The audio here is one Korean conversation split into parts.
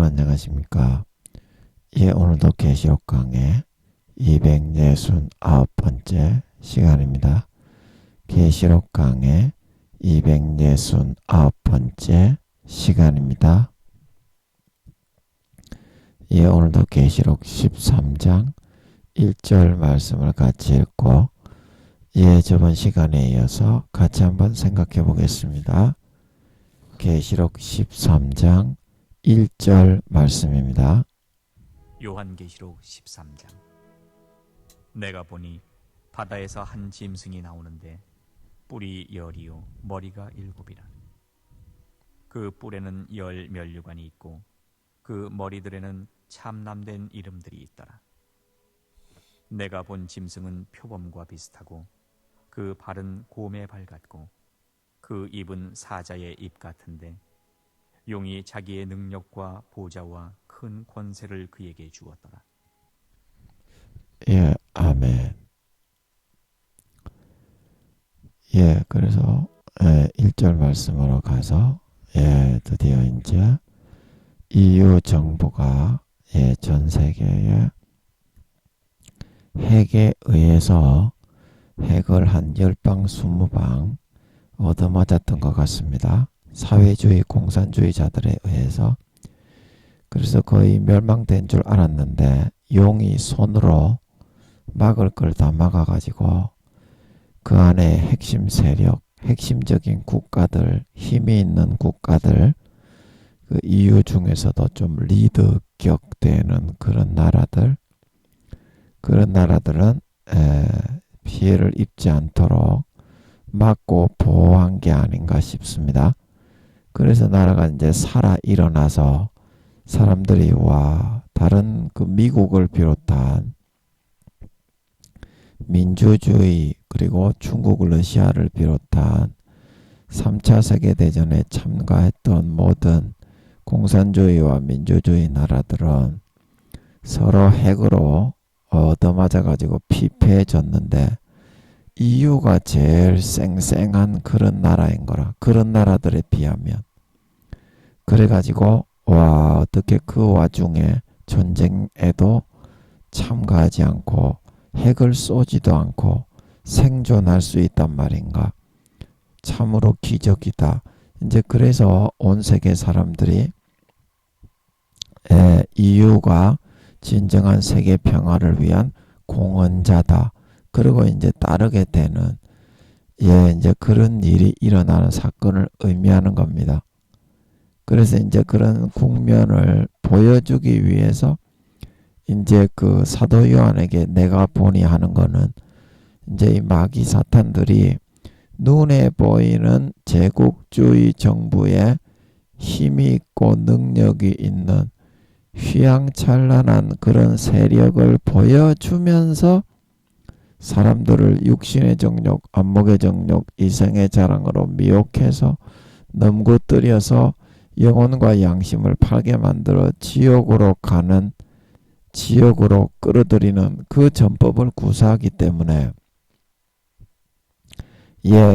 여러분 안녕하십니까? 오늘도 계시록 강의 269번째 시간입니다. 계시록 강의 269번째 시간입니다. 오늘도 계시록 13장 1절 말씀을 같이 읽고 저번 시간에 이어서 같이 한번 생각해 보겠습니다. 계시록 13장 1절 말씀입니다. 요한계시록 13장. 내가 보니 바다에서 한 짐승이 나오는데 뿔이 10이요 머리가 7이라. 그 뿔에는 10 면류관이 있고 그 머리들에는 참남된 이름들이 있더라. 내가 본 짐승은 표범과 비슷하고 그 발은 곰의 발 같고 그 입은 사자의 입 같은데 용이 자기의 능력과 보좌와 큰 권세를 그에게 주었더라. 아멘. 그래서 1절 말씀으로 가서 드디어 이제 EU 정부가 전 세계에 핵에 의해서 핵을 한 10방 20방 얻어맞았던 것 같습니다. 사회주의 공산주의자들에 의해서. 그래서 거의 멸망된 줄 알았는데 용이 손으로 막을 걸 다 막아가지고 그 안에 핵심 세력, 핵심적인 국가들, 힘이 있는 국가들, 그 EU 중에서도 좀 리더격 되는 그런 나라들은 피해를 입지 않도록 막고 보호한 게 아닌가 싶습니다. 그래서 나라가 이제 살아 일어나서 사람들이 다른 그 미국을 비롯한 민주주의 그리고 중국, 러시아를 비롯한 3차 세계대전에 참가했던 모든 공산주의와 민주주의 나라들은 서로 핵으로 얻어맞아가지고 피폐해졌는데 EU가 제일 쌩쌩한 그런 나라인 거라. 그런 나라들에 비하면. 그래가지고 어떻게 그 와중에 전쟁에도 참가하지 않고 핵을 쏘지도 않고 생존할 수 있단 말인가. 참으로 기적이다. 이제 그래서 온 세계 사람들이 EU가 진정한 세계 평화를 위한 공헌자다. 그리고 이제 따르게 되는 이제 그런 일이 일어나는 사건을 의미하는 겁니다. 그래서 이제 그런 국면을 보여주기 위해서 이제 그 사도 요한에게 내가 보니 하는 거는 이제 이 마귀 사탄들이 눈에 보이는 제국주의 정부에 힘이 있고 능력이 있는 휘황찬란한 그런 세력을 보여주면서 사람들을 육신의 정욕, 안목의 정욕, 이생의 자랑으로 미혹해서 넘구뜨려서 영혼과 양심을 팔게 만들어 지옥으로 끌어들이는 그 전법을 구사하기 때문에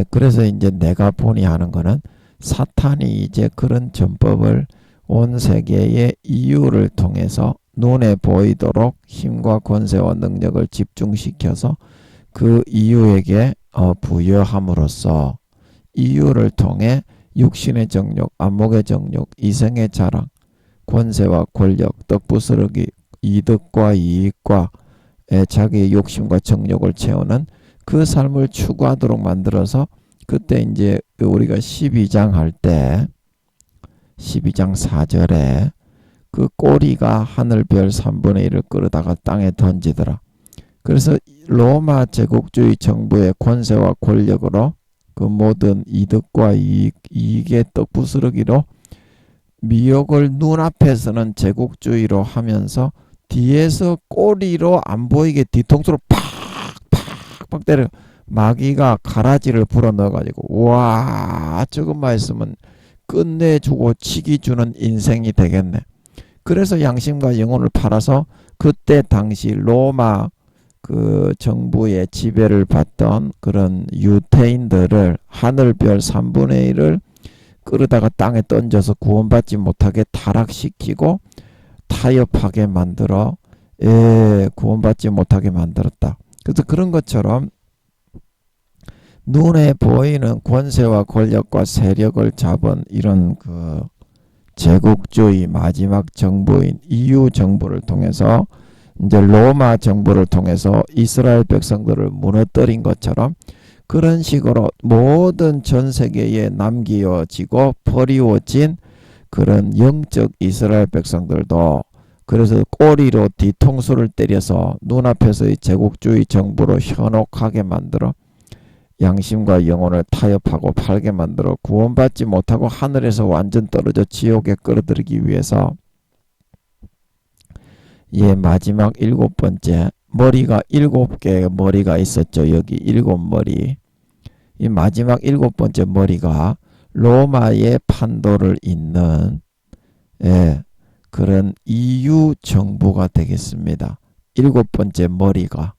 그래서 이제 내가 보니 하는 거는 사탄이 이제 그런 전법을 온 세계의 EU를 통해서 눈에 보이도록 힘과 권세와 능력을 집중시켜서 그 EU에게 부여함으로써 EU를 통해 육신의 정욕, 안목의 정욕, 이생의 자랑, 권세와 권력, 떡부스러기, 이득과 이익과 자기의 욕심과 정욕을 채우는 그 삶을 추구하도록 만들어서 그때 이제 우리가 12장 할 때 12장 4절에 그 꼬리가 하늘별 3분의 1을 끌어다가 땅에 던지더라. 그래서 로마 제국주의 정부의 권세와 권력으로 그 모든 이득과 이익의 떡부스러기로 미혹을 눈앞에서는 제국주의로 하면서 뒤에서 꼬리로 안 보이게 뒤통수로 팍팍 때려 마귀가 가라지를 불어 넣어가지고 조금만 있으면 끝내주고 치기 주는 인생이 되겠네. 그래서 양심과 영혼을 팔아서 그때 당시 로마 그 정부의 지배를 받던 그런 유태인들을 하늘별 3분의 1을 끌어다가 땅에 던져서 구원받지 못하게 타락시키고 타협하게 만들어 구원받지 못하게 만들었다. 그래서 그런 것처럼 눈에 보이는 권세와 권력과 세력을 잡은 이런 그 제국주의 마지막 정부인 EU 정부를 통해서 이제 로마 정부를 통해서 이스라엘 백성들을 무너뜨린 것처럼 그런 식으로 모든 전 세계에 남기어지고 버리워진 그런 영적 이스라엘 백성들도 그래서 꼬리로 뒤통수를 때려서 눈앞에서의 제국주의 정부로 현혹하게 만들어 양심과 영혼을 타협하고 팔게 만들어 구원받지 못하고 하늘에서 완전 떨어져 지옥에 끌어들이기 위해서 마지막 7번째 머리가 7개의 머리가 있었죠. 여기 7머리. 이 마지막 7번째 머리가 로마의 판도를 잇는 그런 EU 정부가 되겠습니다. 7번째 머리가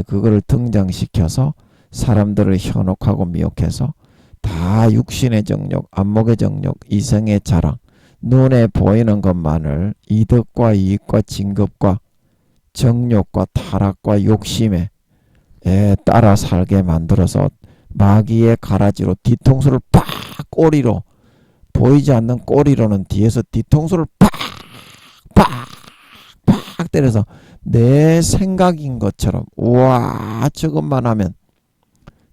그거를 등장시켜서 사람들을 현혹하고 미혹해서 다 육신의 정욕, 안목의 정욕, 이성의 자랑, 눈에 보이는 것만을 이득과 이익과 진급과 정욕과 타락과 욕심에 따라 살게 만들어서 마귀의 가라지로 뒤통수를 팍 꼬리로 보이지 않는 꼬리로는 뒤에서 뒤통수를 팍 때려서 내 생각인 것처럼 우와 저것만 하면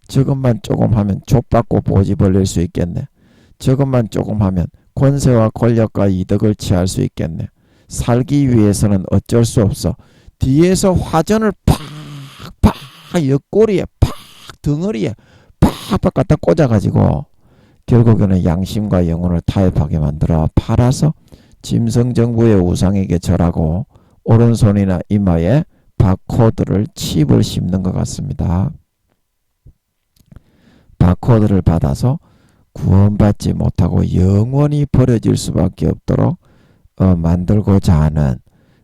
저것만 조금 하면 족받고 보지 벌릴 수 있겠네. 저것만 조금 하면 권세와 권력과 이득을 취할 수 있겠네. 살기 위해서는 어쩔 수 없어. 뒤에서 화전을 옆구리에 등허리에 팍 갖다 꽂아가지고 결국에는 양심과 영혼을 타협하게 만들어 팔아서 짐승정부의 우상에게 절하고 오른손이나 이마에 바코드를 칩을 씹는 것 같습니다. 바코드를 받아서 구원받지 못하고 영원히 버려질 수밖에 없도록 만들고자 하는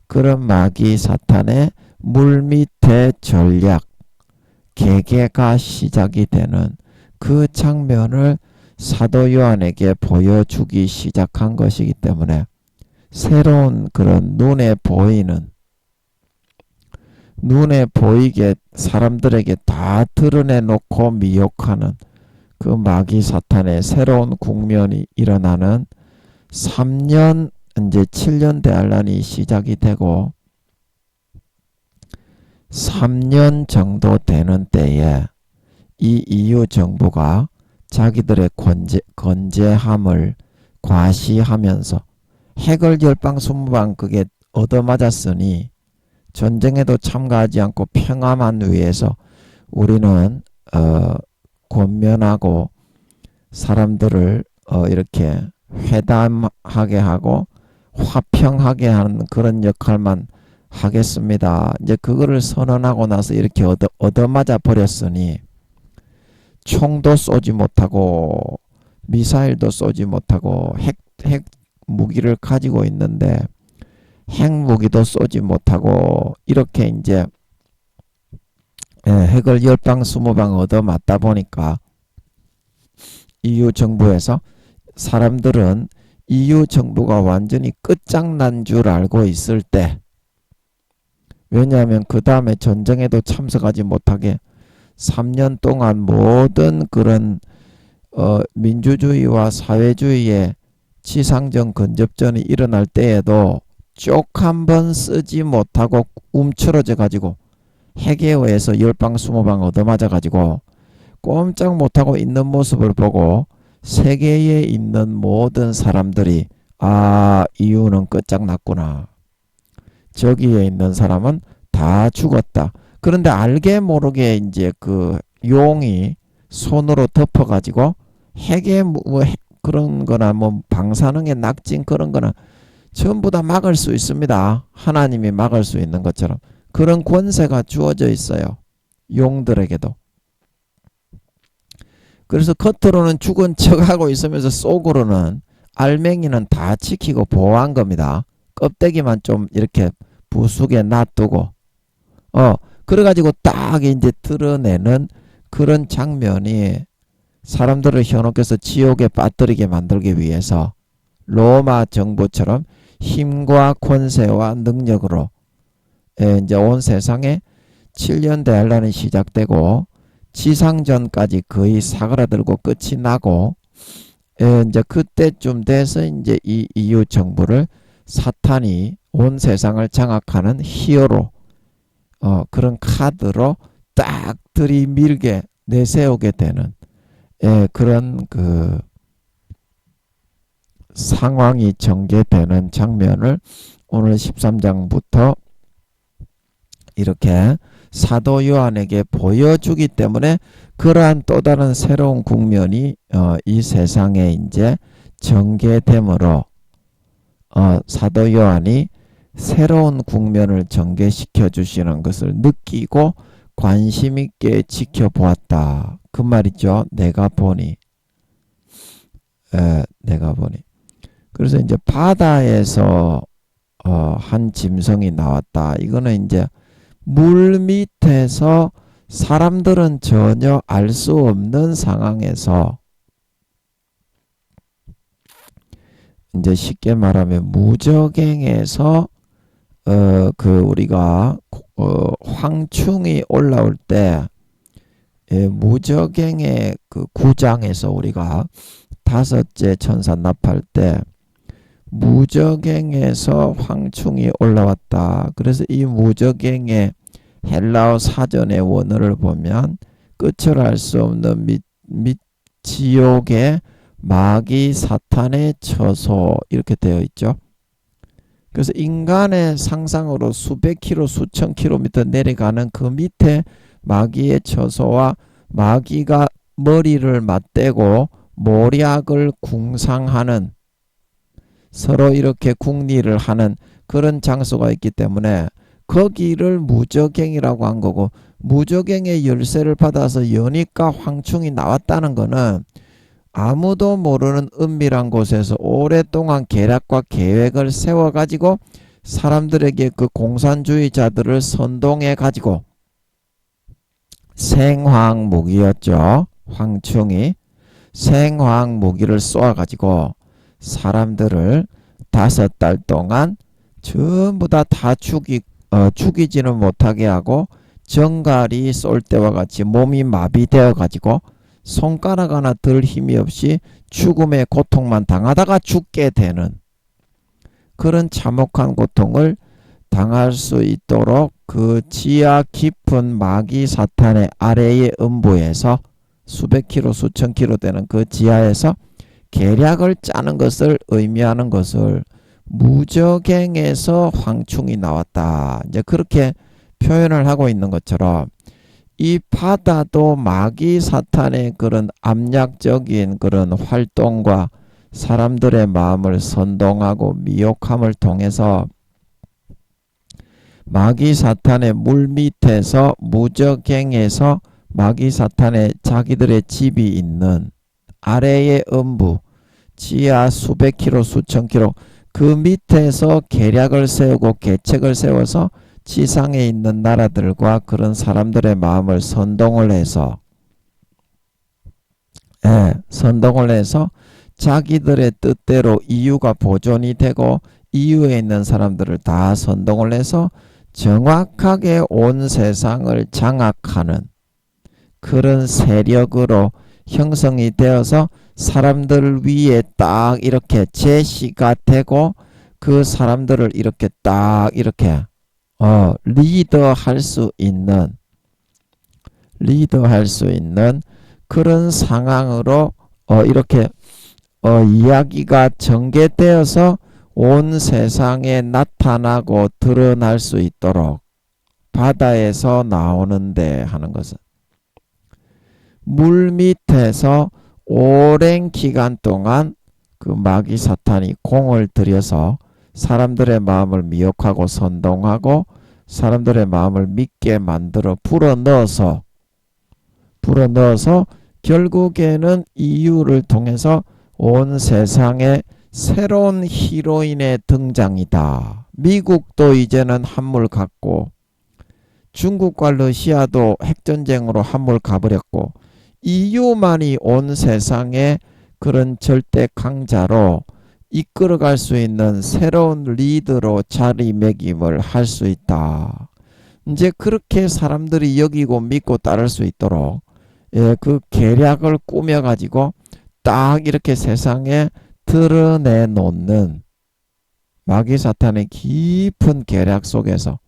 그런 마귀 사탄의 물밑의 전략 계계가 시작이 되는 그 장면을 사도 요한에게 보여주기 시작한 것이기 때문에 새로운 그런 눈에 보이게 사람들에게 다 드러내놓고 미혹하는 그 마귀 사탄의 새로운 국면이 일어나는 3년 이제 7년 대환란이 시작이 되고 3년 정도 되는 때에 이 EU 정부가 자기들의 건재함을 과시하면서 핵을 열방순방 그게 얻어맞았으니 전쟁에도 참가하지 않고 평화만 위해서 우리는 권면하고 사람들을 이렇게 회담하게 하고 화평하게 하는 그런 역할만 하겠습니다. 이제 그거를 선언하고 나서 이렇게 얻어맞아 버렸으니 총도 쏘지 못하고 미사일도 쏘지 못하고 핵 무기를 가지고 있는데 핵무기도 쏘지 못하고 이렇게 이제 핵을 10방 20방 얻어맞다 보니까 EU 정부에서 사람들은 EU 정부가 완전히 끝장난 줄 알고 있을 때 왜냐하면 그 다음에 전쟁에도 참석하지 못하게 3년 동안 모든 그런 민주주의와 사회주의의 치상전 근접전이 일어날 때에도 쪽 한 번 쓰지 못하고 움츠러져 가지고 핵에 의해서 10방 20방 얻어맞아 가지고 꼼짝 못하고 있는 모습을 보고 세계에 있는 모든 사람들이 EU는 끝장났구나. 저기에 있는 사람은 다 죽었다. 그런데 알게 모르게 이제 그 용이 손으로 덮어가지고 핵에 그런 거나 방사능의 낙진 그런 거나 전부 다 막을 수 있습니다. 하나님이 막을 수 있는 것처럼 그런 권세가 주어져 있어요. 용들에게도. 그래서 겉으로는 죽은 척하고 있으면서 속으로는 알맹이는 다 지키고 보호한 겁니다. 껍데기만 좀 이렇게 부수게 놔두고 그래가지고 딱 이제 드러내는 그런 장면이 사람들을 현혹해서 지옥에 빠뜨리게 만들기 위해서 로마 정부처럼 힘과 권세와 능력으로 이제 온 세상에 7년 대환란이 시작되고 지상전까지 거의 사그라들고 끝이 나고 이제 그때쯤 돼서 이제 이 EU 정부를 사탄이 온 세상을 장악하는 히어로 그런 카드로 딱 들이밀게 내세우게 되는 그런 그 상황이 전개되는 장면을 오늘 13장부터 이렇게 사도 요한에게 보여주기 때문에 그러한 또 다른 새로운 국면이 이 세상에 이제 전개되므로 사도 요한이 새로운 국면을 전개시켜 주시는 것을 느끼고 관심 있게 지켜보았다. 그 말이죠. 내가 보니. 그래서 이제 바다에서 한 짐승이 나왔다. 이거는 이제 물 밑에서 사람들은 전혀 알 수 없는 상황에서 이제 쉽게 말하면 무저갱에서 우리가 황충이 올라올 때 무저갱의 그 9장에서 우리가 다섯째 천사 납할 때 무저갱에서 황충이 올라왔다. 그래서 이 무저갱의 헬라어 사전의 원어를 보면 끝을 알 수 없는 지옥의 마귀 사탄의 처소 이렇게 되어 있죠. 그래서 인간의 상상으로 수백 킬로 수천 킬로미터 내려가는 그 밑에 마귀의 처소와 마귀가 머리를 맞대고 모략을 궁상하는 서로 이렇게 궁리를 하는 그런 장소가 있기 때문에 거기를 무저갱이라고 한 거고 무저갱의 열쇠를 받아서 연희과 황충이 나왔다는 거는 아무도 모르는 은밀한 곳에서 오랫동안 계략과 계획을 세워가지고 사람들에게 그 공산주의자들을 선동해 가지고 생황 무기였죠. 황충이 생황 무기를 쏘아가지고 사람들을 5달 동안 전부 다 죽이지는 못하게 하고 정갈이 쏠 때와 같이 몸이 마비되어 가지고 손가락 하나 들 힘이 없이 죽음의 고통만 당하다가 죽게 되는 그런 참혹한 고통을 당할 수 있도록 그 지하 깊은 마귀 사탄의 아래의 음부에서 수백 킬로 수천 킬로 되는 그 지하에서 계략을 짜는 것을 의미하는 것을 무저갱에서 황충이 나왔다. 이제 그렇게 표현을 하고 있는 것처럼 이 바다도 마귀 사탄의 그런 암약적인 그런 활동과 사람들의 마음을 선동하고 미혹함을 통해서 마귀 사탄의 물 밑에서 무저갱에서 마귀 사탄의 자기들의 집이 있는 아래의 음부 지하 수백 킬로 수천 킬로 그 밑에서 계략을 세우고 계책을 세워서 지상에 있는 나라들과 그런 사람들의 마음을 선동을 해서 자기들의 뜻대로 EU가 보존이 되고 EU에 있는 사람들을 다 선동을 해서 정확하게 온 세상을 장악하는 그런 세력으로 형성이 되어서 사람들 위에 딱 이렇게 제시가 되고 그 사람들을 이렇게 딱 이렇게 리더할 수 있는 그런 상황으로 이렇게 이야기가 전개되어서 온 세상에 나타나고 드러날 수 있도록 바다에서 나오는데 하는 것은 물 밑에서 오랜 기간 동안 그 마귀 사탄이 공을 들여서 사람들의 마음을 미혹하고 선동하고 사람들의 마음을 믿게 만들어 불어넣어서 결국에는 EU를 통해서 온 세상에 새로운 히로인의 등장이다. 미국도 이제는 한물 갔고 중국과 러시아도 핵전쟁으로 한물 가버렸고 이유만이 온 세상에 그런 절대 강자로 이끌어갈 수 있는 새로운 리더로 자리매김을 할 수 있다. 이제 그렇게 사람들이 여기고 믿고 따를 수 있도록 그 계략을 꾸며가지고 딱 이렇게 세상에 드러내 놓는 마귀 사탄의 깊은 계략 속에서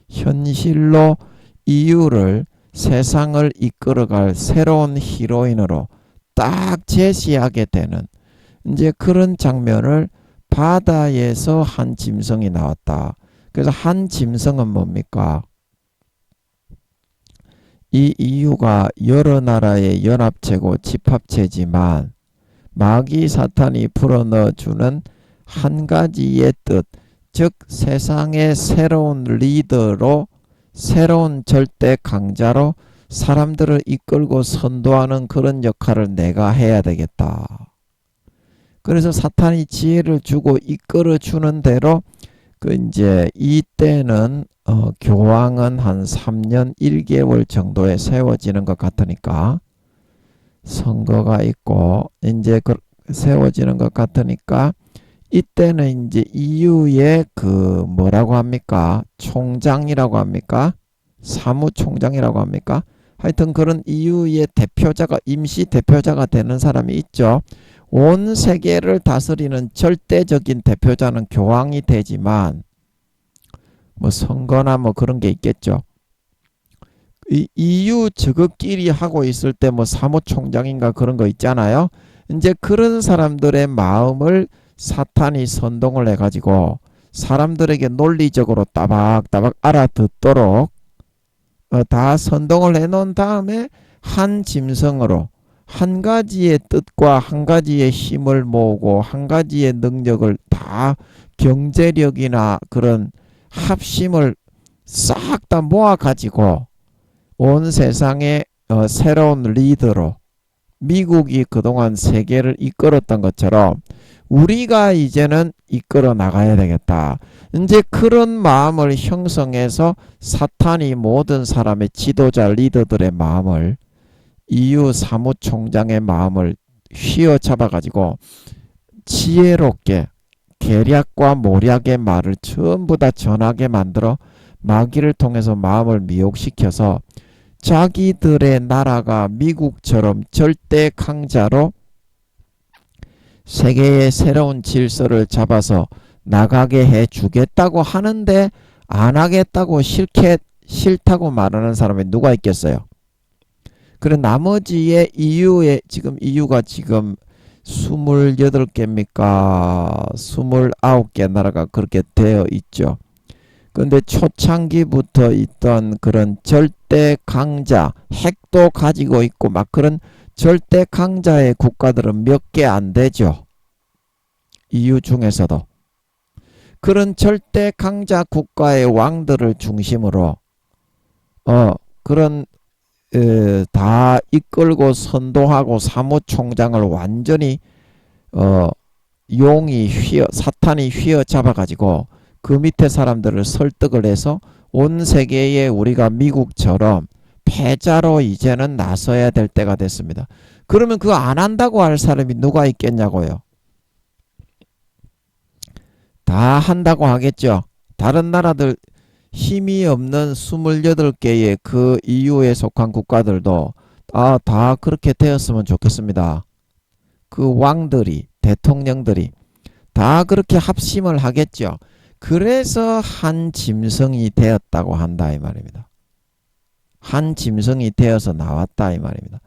현실로 이유를 세상을 이끌어갈 새로운 히로인으로 딱 제시하게 되는 이제 그런 장면을 바다에서 한 짐승이 나왔다. 그래서 한 짐승은 뭡니까? 이 이유가 여러 나라의 연합체고 집합체지만 마귀 사탄이 풀어넣어주는 한 가지의 뜻, 즉 세상의 새로운 리더로 새로운 절대 강자로 사람들을 이끌고 선도하는 그런 역할을 내가 해야 되겠다. 그래서 사탄이 지혜를 주고 이끌어 주는 대로 그 이제 이때는 교황은 한 3년 1개월 정도에 세워지는 것 같으니까 선거가 있고 이제 세워지는 것 같으니까 이때는 이제 EU의 그 뭐라고 합니까? 총장이라고 합니까? 사무총장이라고 합니까? 하여튼 그런 EU의 대표자가 임시 대표자가 되는 사람이 있죠. 온 세계를 다스리는 절대적인 대표자는 교황이 되지만 뭐 선거나 뭐 그런 게 있겠죠. 이 EU 저것끼리 하고 있을 때 뭐 사무총장인가 그런 거 있잖아요. 이제 그런 사람들의 마음을 사탄이 선동을 해가지고 사람들에게 논리적으로 따박따박 알아듣도록 다 선동을 해놓은 다음에 한 짐승으로 한 가지의 뜻과 한 가지의 힘을 모으고 한 가지의 능력을 다 경제력이나 그런 합심을 싹 다 모아가지고 온 세상의 새로운 리더로 미국이 그동안 세계를 이끌었던 것처럼 우리가 이제는 이끌어 나가야 되겠다. 이제 그런 마음을 형성해서 사탄이 모든 사람의 지도자 리더들의 마음을 EU 사무총장의 마음을 휘어잡아가지고 지혜롭게 계략과 모략의 말을 전부 다 전하게 만들어 마귀를 통해서 마음을 미혹시켜서 자기들의 나라가 미국처럼 절대 강자로 세계의 새로운 질서를 잡아서 나가게 해주겠다고 하는데 안 하겠다고 싫다고 말하는 사람이 누가 있겠어요? 그래 나머지의 EU의 지금 EU가 지금 28개입니까? 29개 나라가 그렇게 되어 있죠. 그런데 초창기부터 있던 그런 절대 강자, 핵도 가지고 있고 막 그런 절대 강자의 국가들은 몇 개 안 되죠. EU 중에서도. 그런 절대 강자 국가의 왕들을 중심으로 그런 다 이끌고 선도하고 사무총장을 완전히 사탄이 휘어잡아 가지고 그 밑에 사람들을 설득을 해서 온 세계에 우리가 미국처럼 패자로 이제는 나서야 될 때가 됐습니다. 그러면 그거 안 한다고 할 사람이 누가 있겠냐고요. 다 한다고 하겠죠. 다른 나라들 힘이 없는 28개의 그 EU에 속한 국가들도 다 그렇게 되었으면 좋겠습니다. 그 왕들이, 대통령들이 다 그렇게 합심을 하겠죠. 그래서 한 짐승이 되었다고 한다 이 말입니다. 한 짐승이 되어서 나왔다 이 말입니다.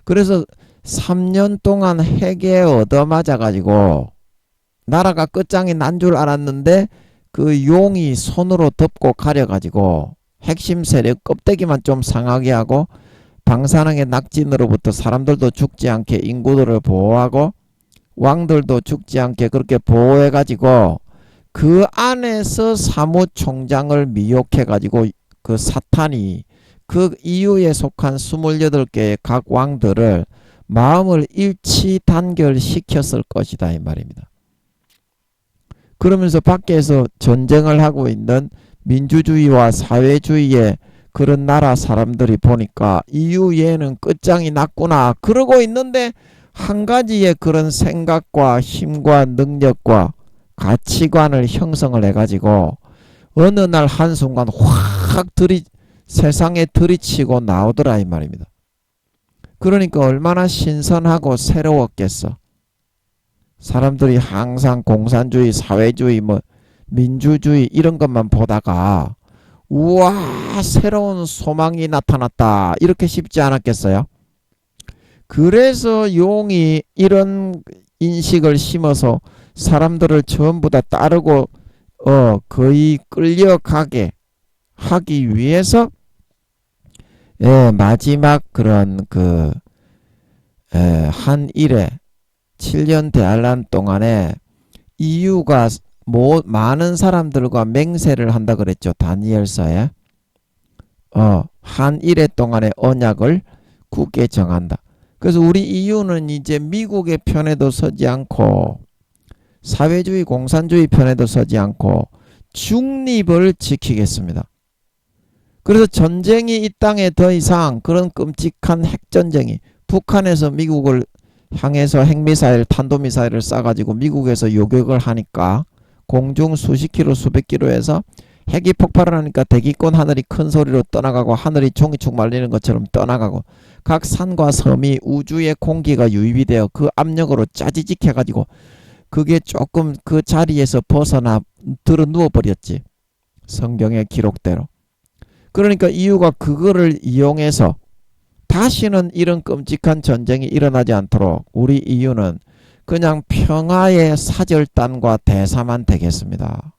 그래서 3년 동안 핵에 얻어맞아 가지고 나라가 끝장이 난 줄 알았는데 그 용이 손으로 덮고 가려가지고 핵심 세력 껍데기만 좀 상하게 하고 방사능의 낙진으로부터 사람들도 죽지 않게 인구들을 보호하고 왕들도 죽지 않게 그렇게 보호해가지고 그 안에서 사무총장을 미혹해가지고 그 사탄이 그 EU에 속한 28개의 각 왕들을 마음을 일치 단결시켰을 것이다 이 말입니다. 그러면서 밖에서 전쟁을 하고 있는 민주주의와 사회주의의 그런 나라 사람들이 보니까 이유 얘는 끝장이 났구나 그러고 있는데 한 가지의 그런 생각과 힘과 능력과 가치관을 형성을 해가지고 어느 날 한순간 확 세상에 들이치고 나오더라 이 말입니다. 그러니까 얼마나 신선하고 새로웠겠어. 사람들이 항상 공산주의, 사회주의, 민주주의 이런 것만 보다가 우와 새로운 소망이 나타났다 이렇게 싶지 않았겠어요? 그래서 용이 이런 인식을 심어서 사람들을 전부 다 따르고 거의 끌려가게 하기 위해서 마지막 그런 한일에 7년 대환란 동안에 이유가 많은 사람들과 맹세를 한다 그랬죠. 다니엘서에 한일회 동안의 언약을 굳게 정한다. 그래서 우리 이유는 이제 미국의 편에도 서지 않고 사회주의 공산주의 편에도 서지 않고 중립을 지키겠습니다. 그래서 전쟁이 이 땅에 더 이상 그런 끔찍한 핵전쟁이 북한에서 미국을 향해서 핵미사일 탄도미사일을 쏴가지고 미국에서 요격을 하니까 공중 수십 킬로 수백 킬로에서 핵이 폭발을 하니까 대기권 하늘이 큰 소리로 떠나가고 하늘이 종이축 말리는 것처럼 떠나가고 각 산과 섬이 우주의 공기가 유입이 되어 그 압력으로 짜지직 해가지고 그게 조금 그 자리에서 벗어나 들어 누워버렸지. 성경의 기록대로. 그러니까 이유가 그거를 이용해서 다시는 이런 끔찍한 전쟁이 일어나지 않도록 우리 이유는 그냥 평화의 사절단과 대사만 되겠습니다.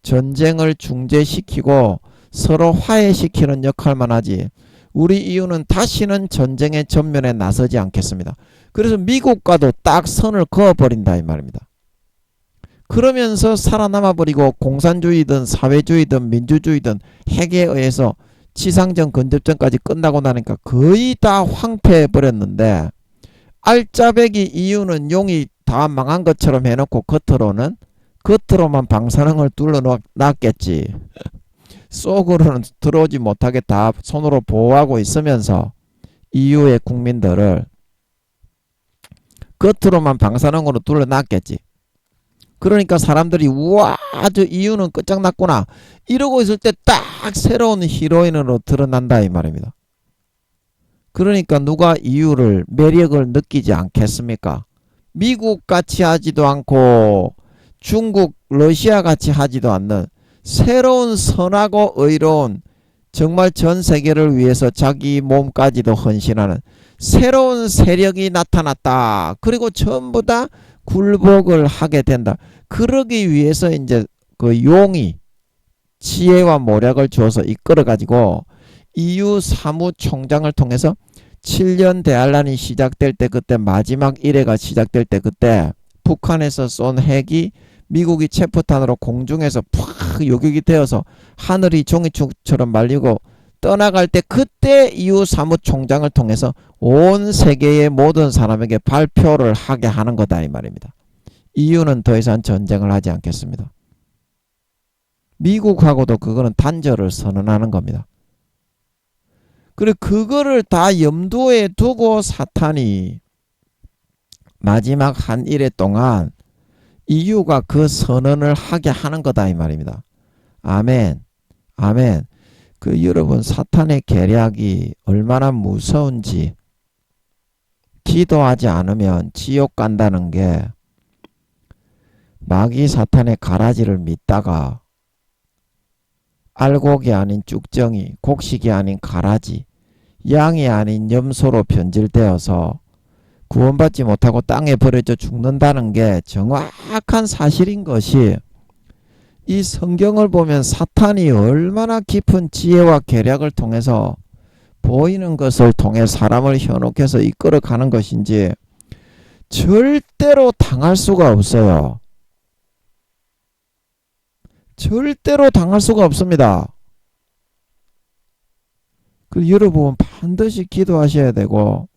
전쟁을 중재시키고 서로 화해시키는 역할만 하지 우리 이유는 다시는 전쟁의 전면에 나서지 않겠습니다. 그래서 미국과도 딱 선을 그어버린다 이 말입니다. 그러면서 살아남아버리고 공산주의든 사회주의든 민주주의든 핵에 의해서 치상전 근접전까지 끝나고 나니까 거의 다 황폐해버렸는데 알짜배기 이유는 용이 다 망한 것처럼 해놓고 겉으로만 방사능을 둘러놨겠지. 속으로는 들어오지 못하게 다 손으로 보호하고 있으면서 EU의 국민들을 겉으로만 방사능으로 둘러놨겠지. 그러니까 사람들이 우와 저 EU는 끝장났구나 이러고 있을 때 딱 새로운 히로인으로 드러난다 이 말입니다. 그러니까 누가 EU를 매력을 느끼지 않겠습니까? 미국 같이 하지도 않고 중국, 러시아 같이 하지도 않는 새로운 선하고 의로운 정말 전 세계를 위해서 자기 몸까지도 헌신하는 새로운 세력이 나타났다. 그리고 전부 다 굴복을 하게 된다. 그러기 위해서 이제 그 용이 지혜와 모략을 주어서 이끌어가지고 EU 사무총장을 통해서 7년 대환란이 시작될 때 그때 마지막 일회가 시작될 때 그때 북한에서 쏜 핵이 미국이 체포탄으로 공중에서 팍 요격이 되어서 하늘이 종이축처럼 말리고 떠나갈 때 그때 EU 사무총장을 통해서 온 세계의 모든 사람에게 발표를 하게 하는 거다 이 말입니다. EU는 더 이상 전쟁을 하지 않겠습니다. 미국하고도 그거는 단절을 선언하는 겁니다. 그리고 그거를 다 염두에 두고 사탄이 마지막 한 일회 동안 EU가 그 선언을 하게 하는 거다 이 말입니다. 아멘. 아멘. 여러분 사탄의 계략이 얼마나 무서운지 기도하지 않으면 지옥 간다는 게 마귀 사탄의 가라지를 믿다가 알곡이 아닌 쭉정이, 곡식이 아닌 가라지, 양이 아닌 염소로 변질되어서 구원받지 못하고 땅에 버려져 죽는다는 게 정확한 사실인 것이 이 성경을 보면 사탄이 얼마나 깊은 지혜와 계략을 통해서 보이는 것을 통해 사람을 현혹해서 이끌어가는 것인지 절대로 당할 수가 없어요. 절대로 당할 수가 없습니다. 여러분 반드시 기도하셔야 되고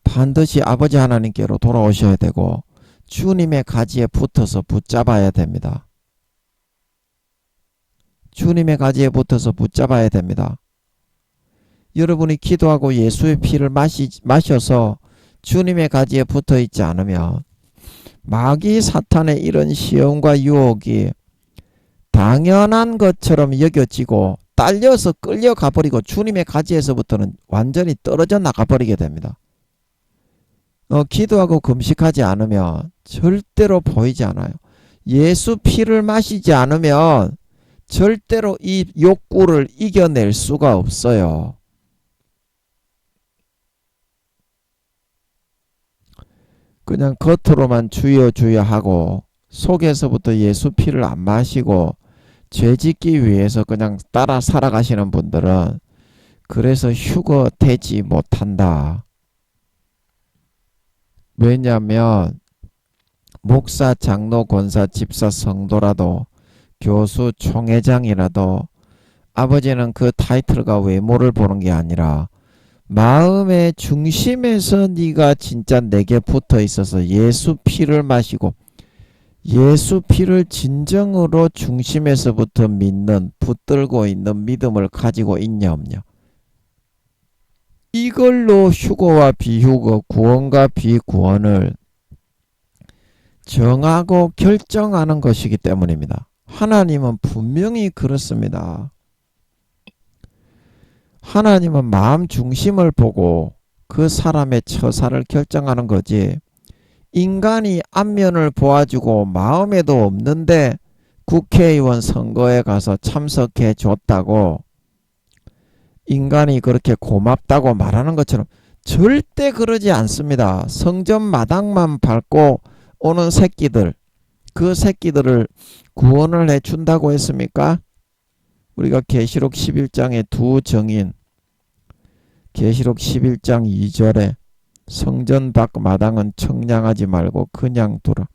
반드시 아버지 하나님께로 돌아오셔야 되고 주님의 가지에 붙어서 붙잡아야 됩니다. 주님의 가지에 붙어서 붙잡아야 됩니다. 여러분이 기도하고 예수의 피를 마셔서 주님의 가지에 붙어 있지 않으면 마귀 사탄의 이런 시험과 유혹이 당연한 것처럼 여겨지고 딸려서 끌려가 버리고 주님의 가지에서부터는 완전히 떨어져 나가 버리게 됩니다. 기도하고 금식하지 않으면 절대로 보이지 않아요. 예수 피를 마시지 않으면 절대로 이 욕구를 이겨낼 수가 없어요. 그냥 겉으로만 주여 주여 하고 속에서부터 예수 피를 안 마시고 죄 짓기 위해서 그냥 따라 살아가시는 분들은 그래서 휴거되지 못한다. 왜냐하면 목사, 장로, 권사, 집사, 성도라도 교수, 총회장이라도 아버지는 그 타이틀과 외모를 보는 게 아니라 마음의 중심에서 네가 진짜 내게 붙어 있어서 예수 피를 마시고 예수 피를 진정으로 중심에서부터 믿는, 붙들고 있는 믿음을 가지고 있냐 없냐. 이걸로 휴거와 비휴거, 구원과 비구원을 정하고 결정하는 것이기 때문입니다. 하나님은 분명히 그렇습니다. 하나님은 마음 중심을 보고 그 사람의 처사를 결정하는 거지, 인간이 앞면을 보아주고 마음에도 없는데 국회의원 선거에 가서 참석해 줬다고 인간이 그렇게 고맙다고 말하는 것처럼 절대 그러지 않습니다. 성전 마당만 밟고 오는 새끼들, 그 새끼들을 구원을 해준다고 했습니까? 우리가 계시록 11장의 두 정인, 계시록 11장 2절에 성전 밖 마당은 청량하지 말고 그냥 두라.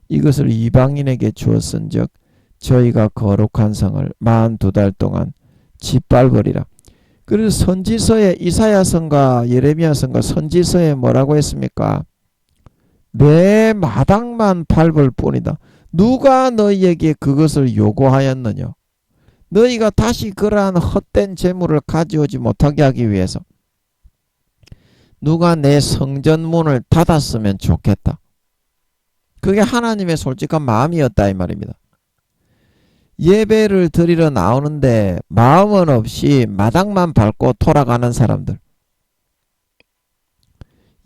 이것을 이방인에게 주었은즉 저희가 거룩한 성을 42달 동안 짓밟으리라. 그래서 선지서에, 이사야서인가 예레미야서인가 선지서에 뭐라고 했습니까? 내 마당만 밟을 뿐이다. 누가 너희에게 그것을 요구하였느냐? 너희가 다시 그러한 헛된 재물을 가져오지 못하게 하기 위해서 누가 내 성전문을 닫았으면 좋겠다. 그게 하나님의 솔직한 마음이었다 이 말입니다. 예배를 드리러 나오는데 마음은 없이 마당만 밟고 돌아가는 사람들,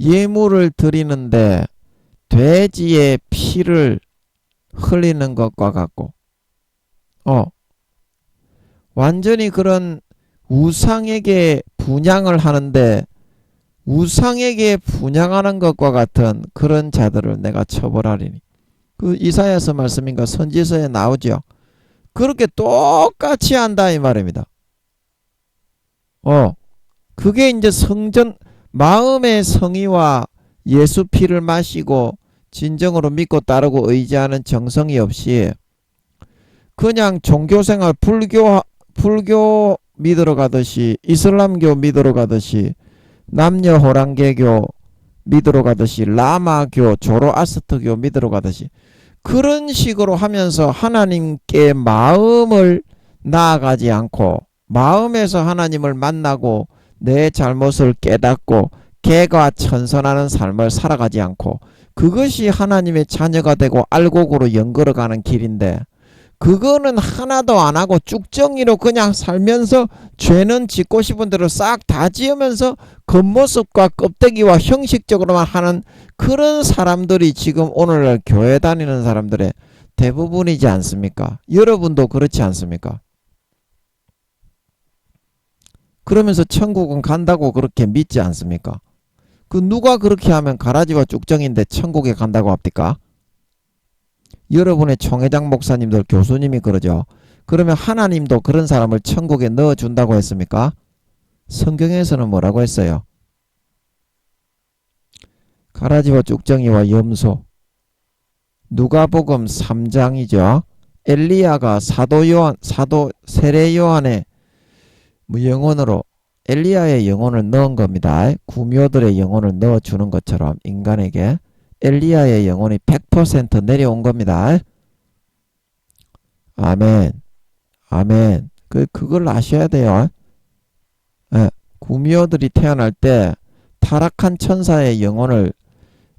예물을 드리는데 돼지의 피를 흘리는 것과 같고, 완전히 그런 우상에게 분향을 하는데 우상에게 분향하는 것과 같은 그런 자들을 내가 처벌하리니. 그 이사야서 말씀인가 선지서에 나오죠. 그렇게 똑같이 한다 이 말입니다. 그게 이제 성전, 마음의 성의와 예수 피를 마시고 진정으로 믿고 따르고 의지하는 정성이 없이 그냥 종교생활, 불교 믿으러 가듯이, 이슬람교 믿으러 가듯이, 남녀 호랑개교 믿으러 가듯이, 라마교, 조로아스터교 믿으러 가듯이 그런 식으로 하면서 하나님께 마음을 나아가지 않고 마음에서 하나님을 만나고 내 잘못을 깨닫고 개과천선하는 삶을 살아가지 않고 그것이 하나님의 자녀가 되고 알곡으로 연걸어가는 길인데, 그거는 하나도 안 하고 쭉정이로 그냥 살면서 죄는 짓고 싶은 대로 싹 다 지으면서 겉모습과 껍데기와 형식적으로만 하는 그런 사람들이 지금 오늘날 교회 다니는 사람들의 대부분이지 않습니까? 여러분도 그렇지 않습니까? 그러면서 천국은 간다고 그렇게 믿지 않습니까? 그 누가 그렇게 하면 가라지와 쭉정인데 천국에 간다고 합니까? 여러분의 총회장 목사님들, 교수님이 그러죠. 그러면 하나님도 그런 사람을 천국에 넣어준다고 했습니까? 성경에서는 뭐라고 했어요? 가라지와 쭉정이와 염소. 누가복음 3장이죠. 엘리야가 사도 세례 요한의 영혼으로 엘리야의 영혼을 넣은 겁니다. 구묘들의 영혼을 넣어주는 것처럼 인간에게 엘리야의 영혼이 100% 내려온 겁니다. 아멘. 아멘. 그걸 아셔야 돼요. 예, 구미호들이 태어날 때 타락한 천사의 영혼을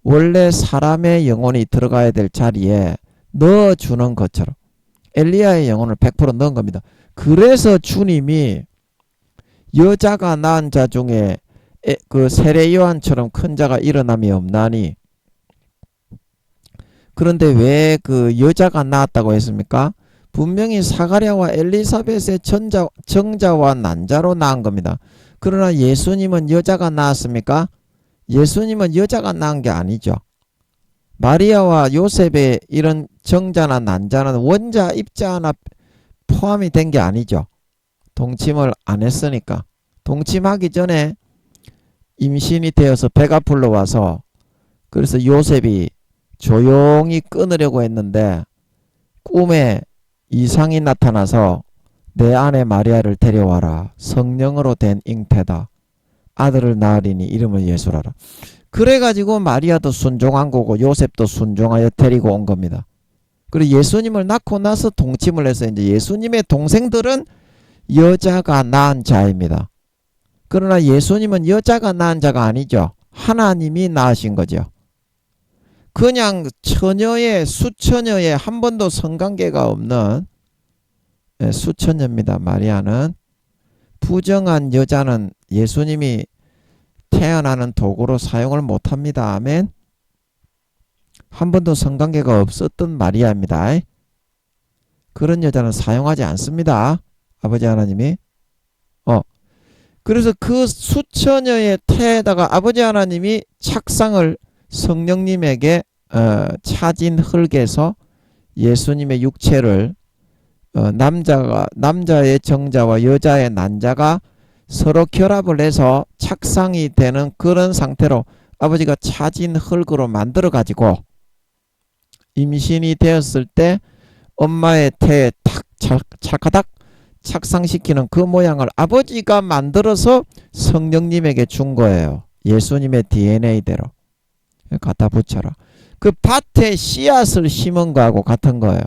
원래 사람의 영혼이 들어가야 될 자리에 넣어주는 것처럼 엘리야의 영혼을 100% 넣은 겁니다. 그래서 주님이 여자가 낳은 자 중에 그 세례 요한처럼 큰 자가 일어남이 없나니, 그런데 왜 그 여자가 낳았다고 했습니까? 분명히 사가랴와 엘리사벳의 정자와 난자로 낳은 겁니다. 그러나 예수님은 여자가 낳았습니까? 예수님은 여자가 낳은 게 아니죠. 마리아와 요셉의 이런 정자나 난자는 원자, 입자 하나 포함이 된 게 아니죠. 동침을 안 했으니까. 동침하기 전에 임신이 되어서 배가 불러와서, 그래서 요셉이 조용히 끊으려고 했는데 꿈에 이상이 나타나서 내 아내 마리아를 데려와라. 성령으로 된 잉태다. 아들을 낳으리니 이름을 예수라라. 그래가지고 마리아도 순종한 거고 요셉도 순종하여 데리고 온 겁니다. 그리고 예수님을 낳고 나서 동침을 해서 이제 예수님의 동생들은 여자가 낳은 자입니다. 그러나 예수님은 여자가 낳은 자가 아니죠. 하나님이 낳으신 거죠. 그냥 처녀의 수처녀의 한 번도 성관계가 없는 수처녀입니다. 마리아는. 부정한 여자는 예수님이 태어나는 도구로 사용을 못합니다. 아멘. 한 번도 성관계가 없었던 마리아입니다. 그런 여자는 사용하지 않습니다. 아버지 하나님이. 그래서 그 수처녀의 태에다가 아버지 하나님이 착상을 성령님에게 차진 흙에서 예수님의 육체를 남자의 정자와 여자의 난자가 서로 결합을 해서 착상이 되는 그런 상태로 아버지가 차진 흙으로 만들어 가지고 임신이 되었을 때 엄마의 태에 탁 찰카닥 착상시키는 그 모양을 아버지가 만들어서 성령님에게 준 거예요. 예수님의 DNA대로 갖다 붙여라. 그 밭에 씨앗을 심은 거하고 같은 거예요.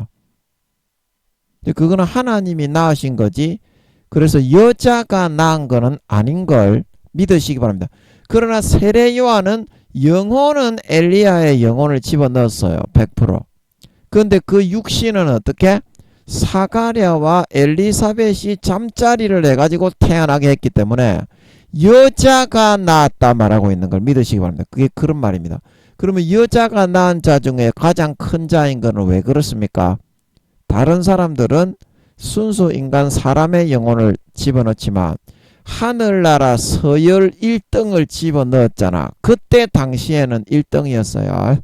그거는 하나님이 낳으신 거지, 그래서 여자가 낳은 거는 아닌 걸 믿으시기 바랍니다. 그러나 세례 요한은 영혼은 엘리야의 영혼을 집어넣었어요. 100%. 그런데 그 육신은 어떻게? 사가랴와 엘리사벳이 잠자리를 해가지고 태어나게 했기 때문에 여자가 낳았다 말하고 있는 걸 믿으시기 바랍니다. 그게 그런 말입니다. 그러면 여자가 낳은 자 중에 가장 큰 자인 거는 왜 그렇습니까? 다른 사람들은 순수 인간 사람의 영혼을 집어넣지만 하늘나라 서열 1등을 집어넣었잖아. 그때 당시에는 1등이었어요.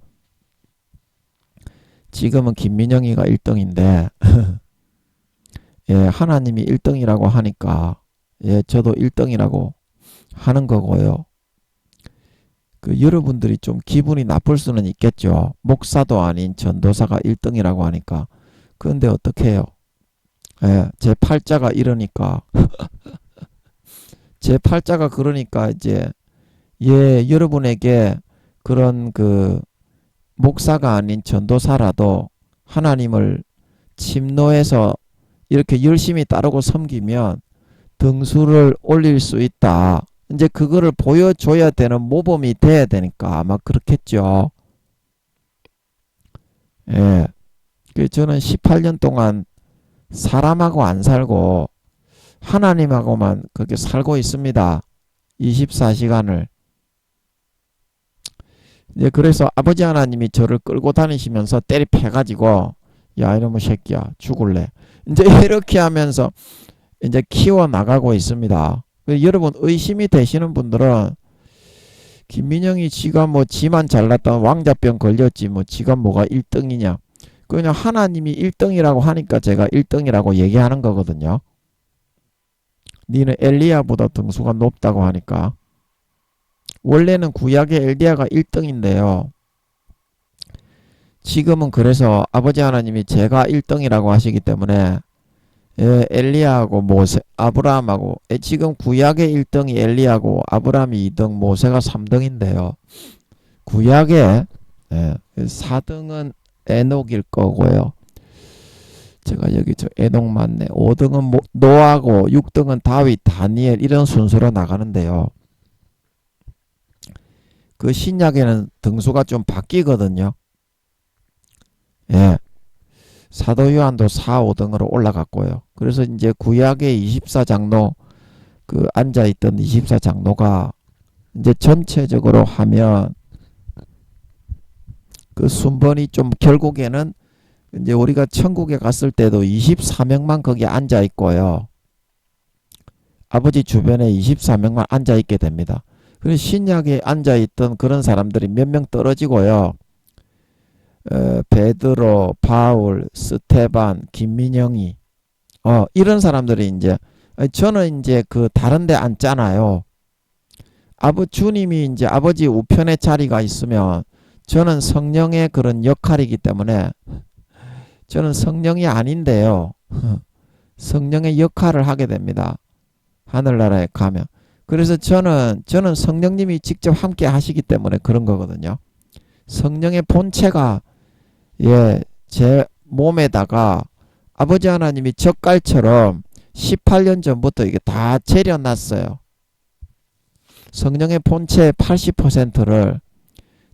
지금은 김민영이가 1등인데 예, 하나님이 1등이라고 하니까 예, 저도 1등이라고 하는 거고요. 여러분들이 좀 기분이 나쁠 수는 있겠죠. 목사도 아닌 전도사가 1등이라고 하니까. 그런데 어떻게 해요? 예, 제 팔자가 이러니까 제 팔자가 그러니까 이제 예, 여러분에게 그런 목사가 아닌 전도사라도 하나님을 침노해서 이렇게 열심히 따르고 섬기면 등수를 올릴 수 있다. 이제 그거를 보여줘야 되는 모범이 돼야 되니까 아마 그렇겠죠. 예. 저는 18년 동안 사람하고 안 살고 하나님하고만 그렇게 살고 있습니다. 24시간을. 이제 그래서 아버지 하나님이 저를 끌고 다니시면서 때리 패가지고 야 이놈의 새끼야 죽을래. 이제 이렇게 하면서 이제 키워 나가고 있습니다. 여러분 의심이 되시는 분들은 김민영이 지가 뭐 지만 잘났다면 왕자병 걸렸지 뭐 지가 뭐가 1등이냐. 그냥 하나님이 1등이라고 하니까 제가 1등이라고 얘기하는 거거든요. 니는 엘리야보다 등수가 높다고 하니까. 원래는 구약의 엘리야가 1등인데요. 지금은 그래서 아버지 하나님이 제가 1등이라고 하시기 때문에 예, 엘리야하고 모세, 아브라함하고 지금 구약의 1등이 엘리야고 아브라함이 2등, 모세가 3등인데요. 구약의 4등은 에녹일 거고요. 제가 여기 저 에녹 맞네. 5등은 노아고 6등은 다윗, 다니엘 이런 순서로 나가는데요. 그 신약에는 등수가 좀 바뀌거든요. 예. 사도 요한도 4, 5등으로 올라갔고요. 그래서 이제 구약의 24장로 그 앉아있던 24장로가 이제 전체적으로 하면 그 순번이 좀 결국에는 이제 우리가 천국에 갔을 때도 24명만 거기에 앉아 있고요. 아버지 주변에 24명만 앉아 있게 됩니다. 그래서 신약에 앉아 있던 그런 사람들이 몇 명 떨어지고요. 베드로, 바울, 스테반, 김민영이 이런 사람들이 이제 저는 이제 그 다른 데 앉잖아요. 주님이 이제 아버지 우편에 자리가 있으면 저는 성령의 그런 역할이기 때문에 저는 성령이 아닌데요. 성령의 역할을 하게 됩니다. 하늘나라에 가면. 그래서 저는 성령님이 직접 함께 하시기 때문에 그런 거거든요. 성령의 본체가 제 몸에다가 아버지 하나님이 젓갈처럼 18년 전부터 이게 다 재려놨어요. 성령의 본체 80%를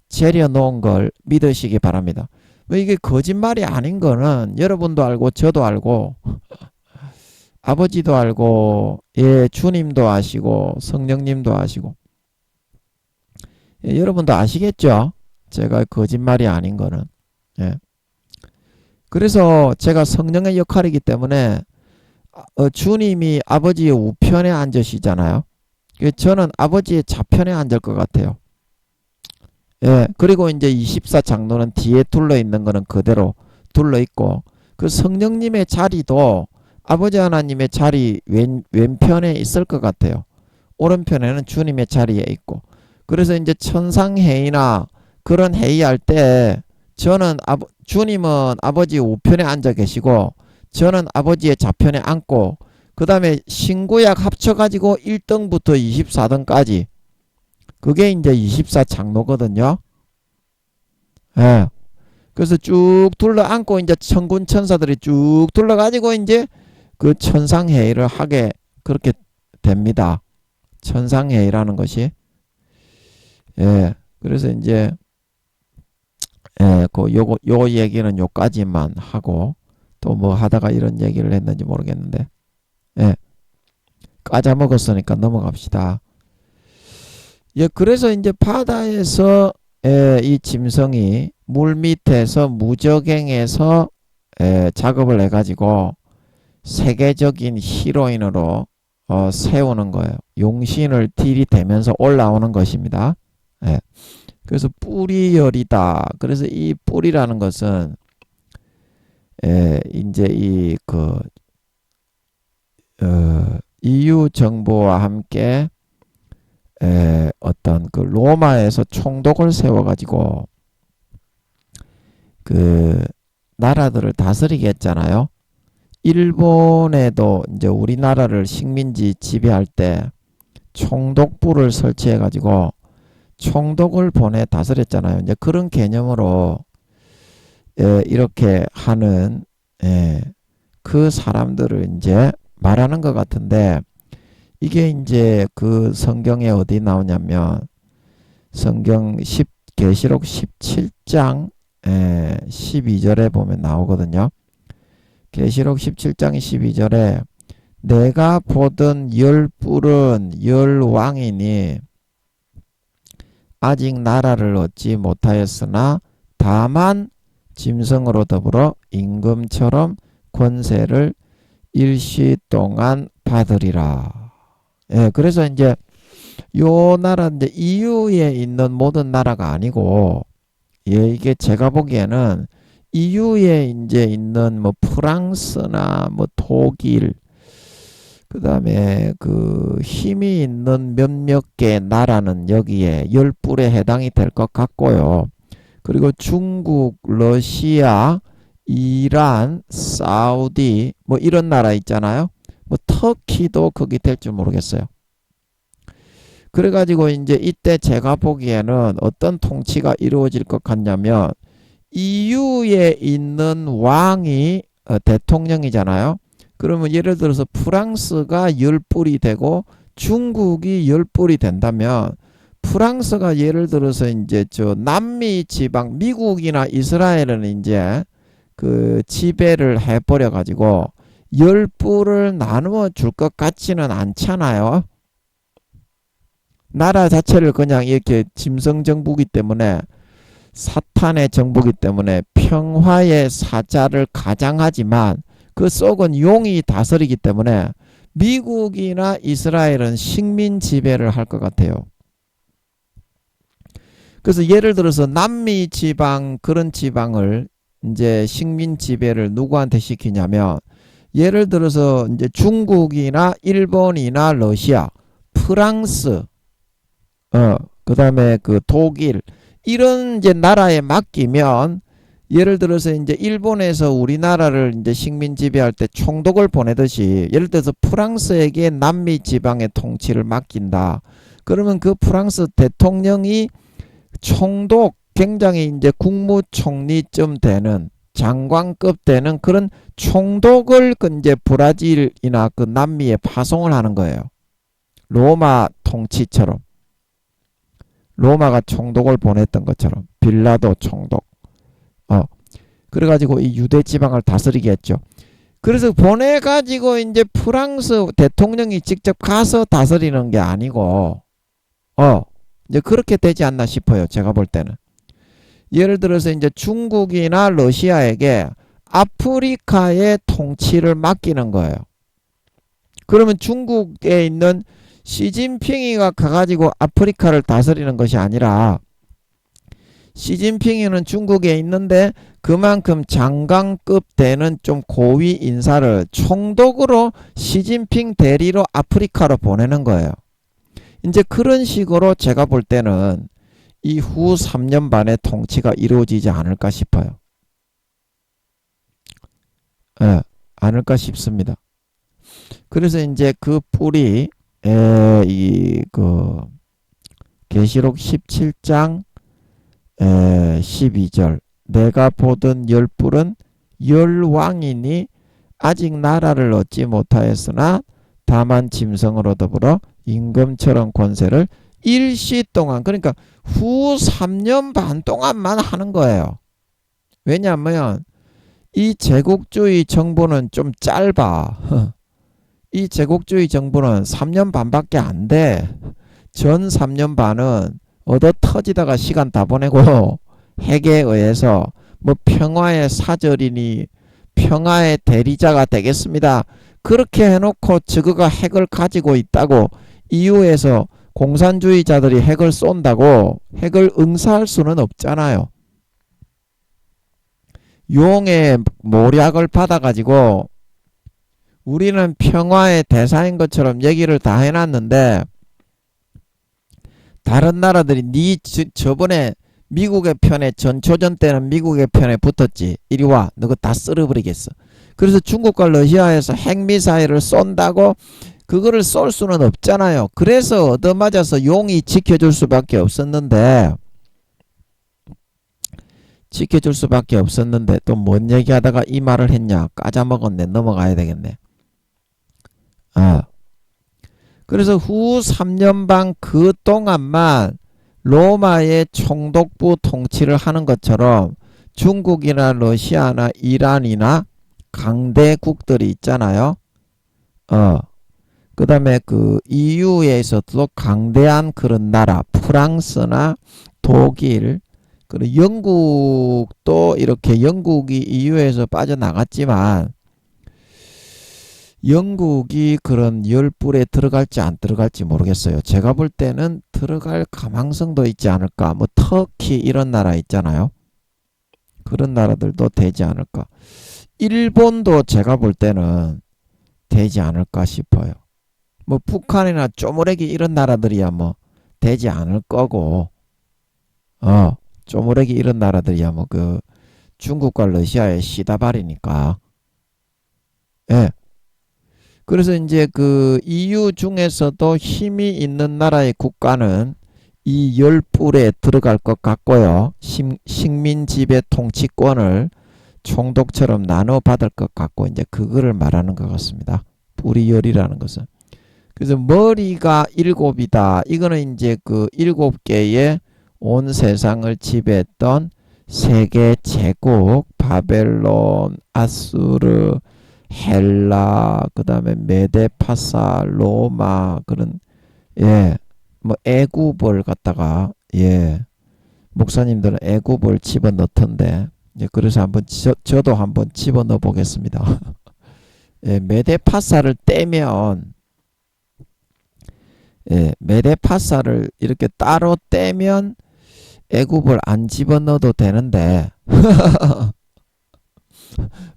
재려놓은 걸 믿으시기 바랍니다. 이게 거짓말이 아닌 거는 여러분도 알고 저도 알고 아버지도 알고 주님도 아시고 성령님도 아시고 여러분도 아시겠죠? 제가 거짓말이 아닌 거는. 그래서 제가 성령의 역할이기 때문에 주님이 아버지의 우편에 앉으시잖아요. 저는 아버지의 좌편에 앉을 것 같아요. 그리고 이제 24장로는 뒤에 둘러있는 거는 그대로 둘러있고 그 성령님의 자리도 아버지 하나님의 자리 왼편에 있을 것 같아요. 오른편에는 주님의 자리에 있고. 그래서 이제 천상회의나 그런 회의할 때 저는 주님은 아버지 우편에 앉아 계시고 저는 아버지의 좌편에 앉고 그 다음에 신구약 합쳐가지고 1등부터 24등까지 그게 이제 24장로거든요. 그래서 쭉 둘러 앉고 이제 천군 천사들이 쭉 둘러가지고 이제 그 천상회의를 하게 그렇게 됩니다. 천상회의라는 것이. 그래서 이제 요 얘기는 요까지만 하고 또 뭐 하다가 이런 얘기를 했는지 모르겠는데 까자먹었으니까 넘어갑시다. 그래서 이제 바다에서 이 짐승이 물 밑에서 무적행해서 작업을 해가지고 세계적인 히로인으로 세우는 거예요. 용신을 들이대면서 올라오는 것입니다. 그래서 뿌리열이다. 그래서 이 뿌리라는 것은 이제 EU 정부와 함께 어떤 그 로마에서 총독을 세워가지고 그 나라들을 다스리게 했잖아요. 일본에도 이제 우리나라를 식민지 지배할 때 총독부를 설치해가지고 총독을 보내 다스렸잖아요. 이제 그런 개념으로 이렇게 하는 그 사람들을 이제 말하는 것 같은데 이게 이제 그 성경에 어디 나오냐면 성경 계시록 17장 12절에 보면 나오거든요. 계시록 17장 12절에 내가 보던 열 뿔은 열 왕이니 아직 나라를 얻지 못하였으나 다만 짐승으로 더불어 임금처럼 권세를 일시 동안 받으리라. 그래서 이제 요 나라 이제 EU에 있는 모든 나라가 아니고 이게 제가 보기에는 EU에 이제 있는 뭐 프랑스나 뭐 독일 그다음에 그 힘이 있는 몇몇 개 나라는 여기에 열 뿔에 해당이 될 것 같고요. 그리고 중국, 러시아, 이란, 사우디 뭐 이런 나라 있잖아요. 뭐 터키도 거기 될 줄 모르겠어요. 그래가지고 이제 이때 제가 보기에는 어떤 통치가 이루어질 것 같냐면 EU에 있는 왕이 대통령이잖아요. 그러면 예를 들어서 프랑스가 10불이 되고 중국이 10불이 된다면 프랑스가 예를 들어서 이제 저 남미 지방 미국이나 이스라엘은 이제 그 지배를 해버려 가지고 10불을 나누어 줄 것 같지는 않잖아요. 나라 자체를 그냥 이렇게 짐승 정부기 때문에 사탄의 정부기 때문에 평화의 사자를 가장하지만 그 속은 용이 다스리기 때문에 미국이나 이스라엘은 식민 지배를 할 것 같아요. 그래서 예를 들어서 남미 지방 그런 지방을 이제 식민 지배를 누구한테 시키냐면 예를 들어서 이제 중국이나 일본이나 러시아, 프랑스, 그다음에 그 독일 이런 이제 나라에 맡기면 예를 들어서 이제 일본에서 우리나라를 이제 식민 지배할 때 총독을 보내듯이 예를 들어서 프랑스에게 남미 지방의 통치를 맡긴다. 그러면 그 프랑스 대통령이 총독 굉장히 이제 국무총리쯤 되는 장관급 되는 그런 총독을 그 이제 브라질이나 그 남미에 파송을 하는 거예요. 로마 통치처럼. 로마가 총독을 보냈던 것처럼 빌라도 총독. 그래가지고 이 유대 지방을 다스리게 했죠. 그래서 보내가지고 이제 프랑스 대통령이 직접 가서 다스리는 게 아니고, 이제 그렇게 되지 않나 싶어요. 제가 볼 때는. 예를 들어서 이제 중국이나 러시아에게 아프리카의 통치를 맡기는 거예요. 그러면 중국에 있는 시진핑이가 가가지고 아프리카를 다스리는 것이 아니라 시진핑이는 중국에 있는데 그만큼 장관급 되는 좀 고위 인사를 총독으로 시진핑 대리로 아프리카로 보내는 거예요. 이제 그런 식으로 제가 볼 때는 이후 3년 반의 통치가 이루어지지 않을까 싶어요. 않을까 싶습니다. 그래서 이제 그 뿔이 그 계시록 17장 12절 내가 보던 열뿔은 열왕이니 아직 나라를 얻지 못하였으나 다만 짐승으로 더불어 임금처럼 권세를 일시 동안 그러니까 후 3년 반 동안만 하는 거예요. 왜냐하면 이 제국주의 정부는 좀 짧아. 이 제국주의 정부는 3년 반밖에 안 돼. 전 3년 반은 얻어 터지다가 시간 다 보내고 핵에 의해서 뭐 평화의 사절이니 평화의 대리자가 되겠습니다. 그렇게 해놓고 저거가 핵을 가지고 있다고 EU에서 공산주의자들이 핵을 쏜다고 핵을 응사할 수는 없잖아요. 용의 모략을 받아가지고 우리는 평화의 대사인 것처럼 얘기를 다 해놨는데 다른 나라들이 저번에 미국의 편에 전초전 때는 미국의 편에 붙었지. 이리 와. 너 그거 다 쓸어버리겠어. 그래서 중국과 러시아에서 핵미사일을 쏜다고 그거를 쏠 수는 없잖아요. 그래서 얻어맞아서 용이 지켜줄 수밖에 없었는데 또 뭔 얘기하다가 이 말을 했냐. 까자먹었네. 넘어가야 되겠네. 그래서 후 3년 반 그 동안만 로마의 총독부 통치를 하는 것처럼 중국이나 러시아나 이란이나 강대국들이 있잖아요. 그 다음에 그 EU에서도 강대한 그런 나라 프랑스나 독일 그리고 영국도 이렇게 영국이 EU에서 빠져나갔지만 영국이 그런 열불에 들어갈지 안 들어갈지 모르겠어요. 제가 볼 때는 들어갈 가망성도 있지 않을까. 뭐 터키 이런 나라 있잖아요. 그런 나라들도 되지 않을까. 일본도 제가 볼 때는 되지 않을까 싶어요. 뭐 북한이나 쪼무레기 이런 나라들이야 뭐 되지 않을 거고 쪼무레기 이런 나라들이야 뭐 그 중국과 러시아의 시다발이니까. 예. 그래서 이제 그 EU 중에서도 힘이 있는 나라의 국가는 이 열불에 들어갈 것 같고요. 식민 지배 통치권을 총독처럼 나눠 받을 것 같고 이제 그거를 말하는 것 같습니다. 뿌리열이라는 것은. 그래서 머리가 7이다. 이거는 이제 그 7개의 온 세상을 지배했던 세계 제국, 바벨론, 아수르, 헬라, 그 다음에 메데파사, 로마, 그런, 예, 뭐, 애굽을 갖다가, 예, 목사님들은 애굽을 집어 넣던데, 예, 그래서 한번, 저도 한번 집어 넣어 보겠습니다. 예, 메데파사를 떼면, 예, 메데파사를 이렇게 따로 떼면 애굽을 안 집어넣어도 되는데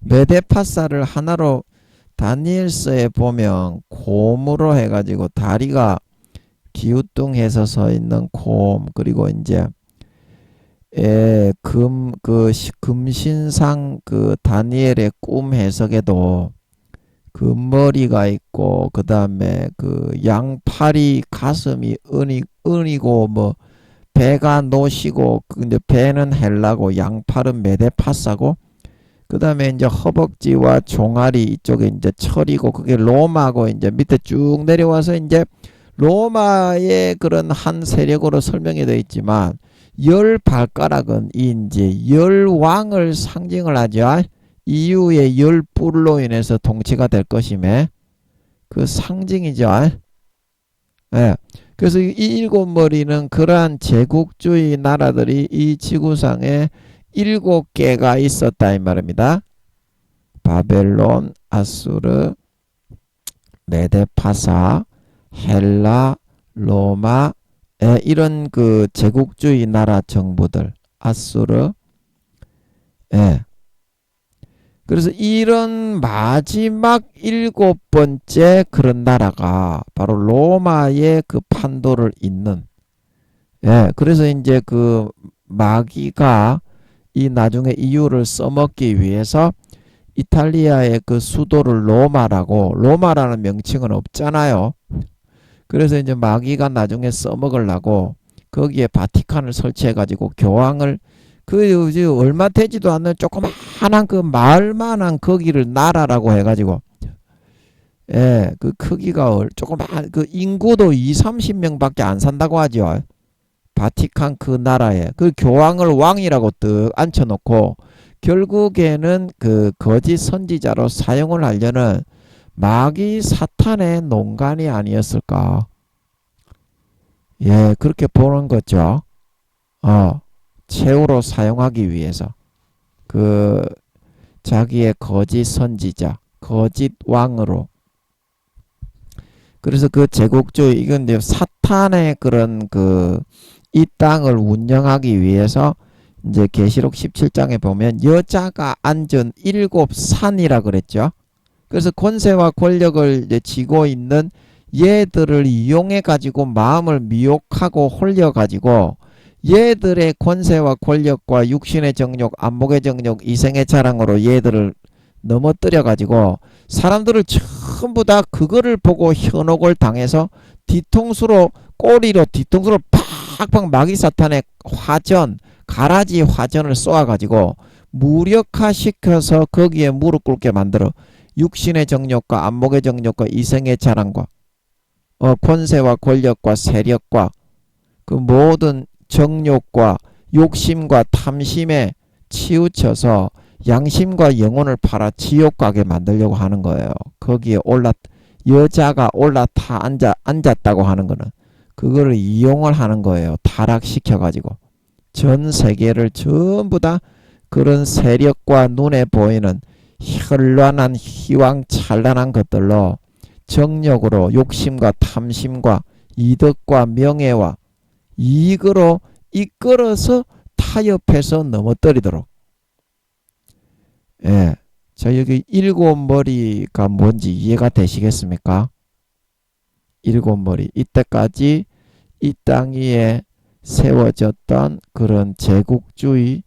메데파사를 하나로 다니엘서에 보면 곰으로 해가지고 다리가 기우뚱해서 서 있는 곰, 그리고 이제 금신상 그 다니엘의 꿈 해석에도 금머리가 있고 그 다음에 그 양팔이 가슴이 은이고 뭐 배가 노시고 근데 배는 헬라고 양팔은 메데파사고 그 다음에 이제 허벅지와 종아리 이쪽에 이제 철이고 그게 로마고 이제 밑에 쭉 내려와서 이제 로마의 그런 한 세력으로 설명이 되어 있지만 열 발가락은 이 이제 열 왕을 상징을 하죠. 이후에 열 뿔로 인해서 통치가 될 것임에 그 상징이죠. 예. 그래서 이 7머리는 그러한 제국주의 나라들이 이 지구상에 7개가 있었다 이 말입니다. 바벨론, 아수르, 메데파사, 헬라, 로마, 이런 그 제국주의 나라 정부들, 아수르, 예. 그래서 이런 마지막 7번째 그런 나라가 바로 로마의 그 판도를 잇는, 예. 그래서 이제 그 마귀가 이 나중에 이유를 써먹기 위해서 이탈리아의 그 수도를 로마라는 명칭은 없잖아요. 그래서 이제 마귀가 나중에 써먹으려고 거기에 바티칸을 설치해가지고 교황을 그 얼마 되지도 않는 조그마한 그 마을만한 거기를 나라라고 해가지고 예, 그 크기가 조그마한 그 인구도 20-30명밖에 안 산다고 하죠. 바티칸 그 나라에 그 교황을 왕이라고 뜩 앉혀놓고 결국에는 그 거짓 선지자로 사용을 하려는 마귀 사탄의 농간이 아니었을까. 예, 그렇게 보는 거죠. 최후로 사용하기 위해서 그 자기의 거짓 선지자, 거짓 왕으로. 그래서 그 제국주의 이건 이제 사탄의 그런 그 이 땅을 운영하기 위해서 이제 계시록 17장에 보면 여자가 앉은 7산이라 그랬죠. 그래서 권세와 권력을 이제 쥐고 있는 얘들을 이용해 가지고 마음을 미혹하고 홀려 가지고 얘들의 권세와 권력과 육신의 정욕, 안목의 정욕, 이생의 자랑으로 얘들을 넘어뜨려 가지고 사람들을 전부 다 그거를 보고 현혹을 당해서 꼬리로 뒤통수로 팍팍 마귀 사탄의 가라지 화전을 쏘아 가지고 무력화시켜서 거기에 무릎 꿇게 만들어 육신의 정욕과 안목의 정욕과 이생의 자랑과 권세와 권력과 세력과 그 모든 정욕과 욕심과 탐심에 치우쳐서 양심과 영혼을 팔아 지옥 가게 만들려고 하는 거예요. 거기에 여자가 올라타 앉았다고 하는 거는 그거를 이용을 하는 거예요. 타락시켜가지고 전 세계를 전부 다 그런 세력과 눈에 보이는 현란한 희왕찬란한 것들로 정욕으로 욕심과 탐심과 이득과 명예와 이익으로 이끌어서 타협해서 넘어뜨리도록. 예. 자, 여기 7머리가 뭔지 이해가 되시겠습니까? 7머리. 이때까지 이 땅 위에 세워졌던 그런 제국주의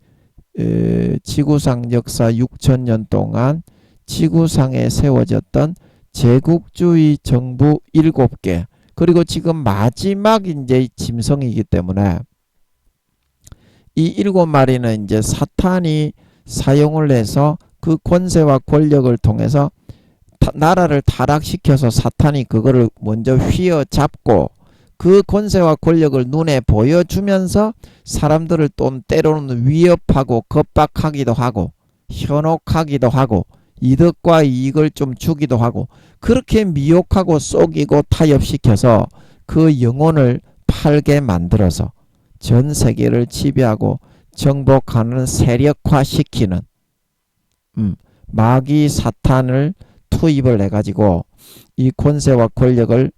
지구상 역사 6천년 동안 지구상에 세워졌던 제국주의 정부 7개, 그리고 지금 마지막 이제 짐승이기 때문에 이 7마리는 이제 사탄이 사용을 해서 그 권세와 권력을 통해서 나라를 타락시켜서 사탄이 그거를 먼저 휘어잡고 그 권세와 권력을 눈에 보여주면서 사람들을 또 때로는 위협하고 겁박하기도 하고 현혹하기도 하고 이득과 이익을 좀 주기도 하고 그렇게 미혹하고 속이고 타협시켜서 그 영혼을 팔게 만들어서 전 세계를 지배하고 정복하는 세력화시키는 마귀 사탄을 투입을 해가지고 이 권세와 권력을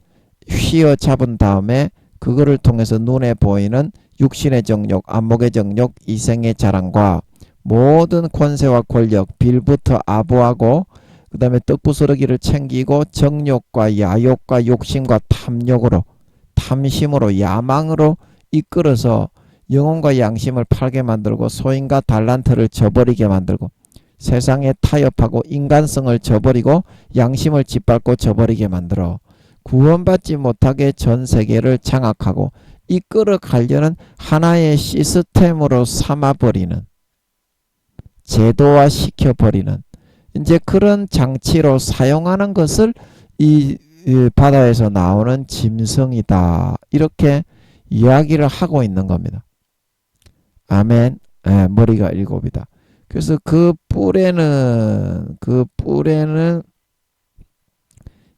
휘어잡은 다음에 그거를 통해서 눈에 보이는 육신의 정욕, 안목의 정욕, 이생의 자랑과 모든 권세와 권력, 빌부터 아부하고 그 다음에 떡부스러기를 챙기고 정욕과 야욕과 욕심과 탐욕으로 탐심으로 야망으로 이끌어서 영혼과 양심을 팔게 만들고 소인과 달란트를 저버리게 만들고 세상에 타협하고 인간성을 저버리고 양심을 짓밟고 저버리게 만들어 구원받지 못하게 전 세계를 장악하고 이끌어 가려는 하나의 시스템으로 삼아버리는 제도화 시켜버리는 이제 그런 장치로 사용하는 것을 이 바다에서 나오는 짐승이다. 이렇게 이야기를 하고 있는 겁니다. 아멘. 머리가 7이다. 그래서 그 뿔에는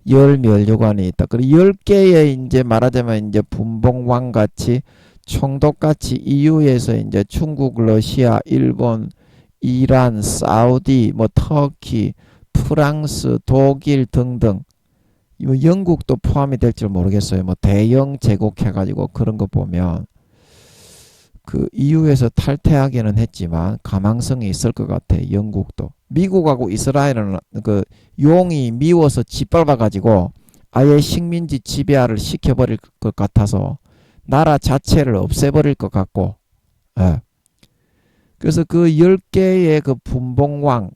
열 면류관이 있다. 그리고 10개의 이제 말하자면 이제 분봉왕 같이 총독같이 EU에서 이제 중국, 러시아, 일본, 이란, 사우디, 뭐 터키, 프랑스, 독일 등등 영국도 포함이 될 줄 모르겠어요. 뭐 대영 제국 해가지고 그런 거 보면 그 EU에서 탈퇴하기는 했지만 가망성이 있을 것 같아. 영국도. 미국하고 이스라엘은 그 용이 미워서 짓밟아가지고 아예 식민지 지배화를 시켜버릴 것 같아서 나라 자체를 없애버릴 것 같고. 그래서 그 10개의 그 분봉왕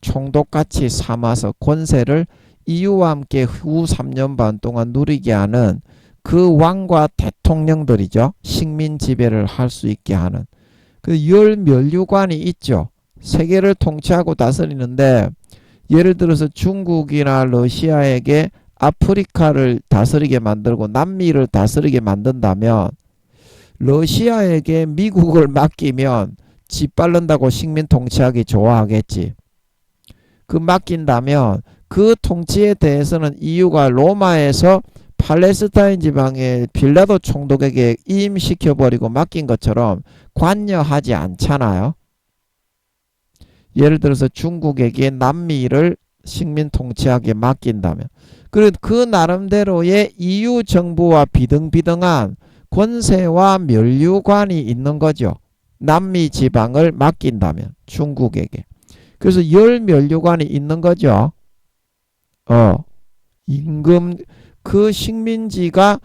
총독같이 삼아서 권세를 EU와 함께 후 3년 반 동안 누리게 하는 그 왕과 대통령들이죠. 식민 지배를 할 수 있게 하는 그 열 면류관이 있죠. 세계를 통치하고 다스리는데 예를 들어서 중국이나 러시아에게 아프리카를 다스리게 만들고 남미를 다스리게 만든다면 러시아에게 미국을 맡기면 짓밟는다고 식민 통치하기 좋아하겠지. 그 맡긴다면 그 통치에 대해서는 EU가 로마에서 팔레스타인 지방의 빌라도 총독에게 임시켜버리고 맡긴 것처럼 관여하지 않잖아요. 예를 들어서 중국에게 남미를 식민 통치하게 맡긴다면 그 나름대로의 EU 정부와 비등비등한 권세와 면류관이 있는 거죠. 남미 지방을 맡긴다면 중국에게. 그래서 열 면류관이 있는 거죠. 임금 그 식민지가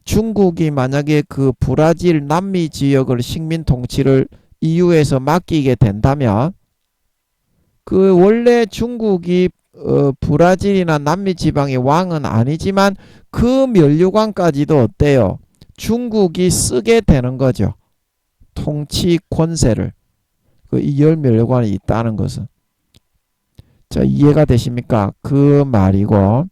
중국이 만약에 그 브라질 남미 지역을 식민 통치를 EU에서 맡기게 된다면 그 원래 중국이 브라질이나 남미 지방의 왕은 아니지만 그 면류관까지도 어때요? 중국이 쓰게 되는 거죠. 통치 권세를. 이 열 면류관이 있다는 것은. 자, 이해가 되십니까? 그 말이고.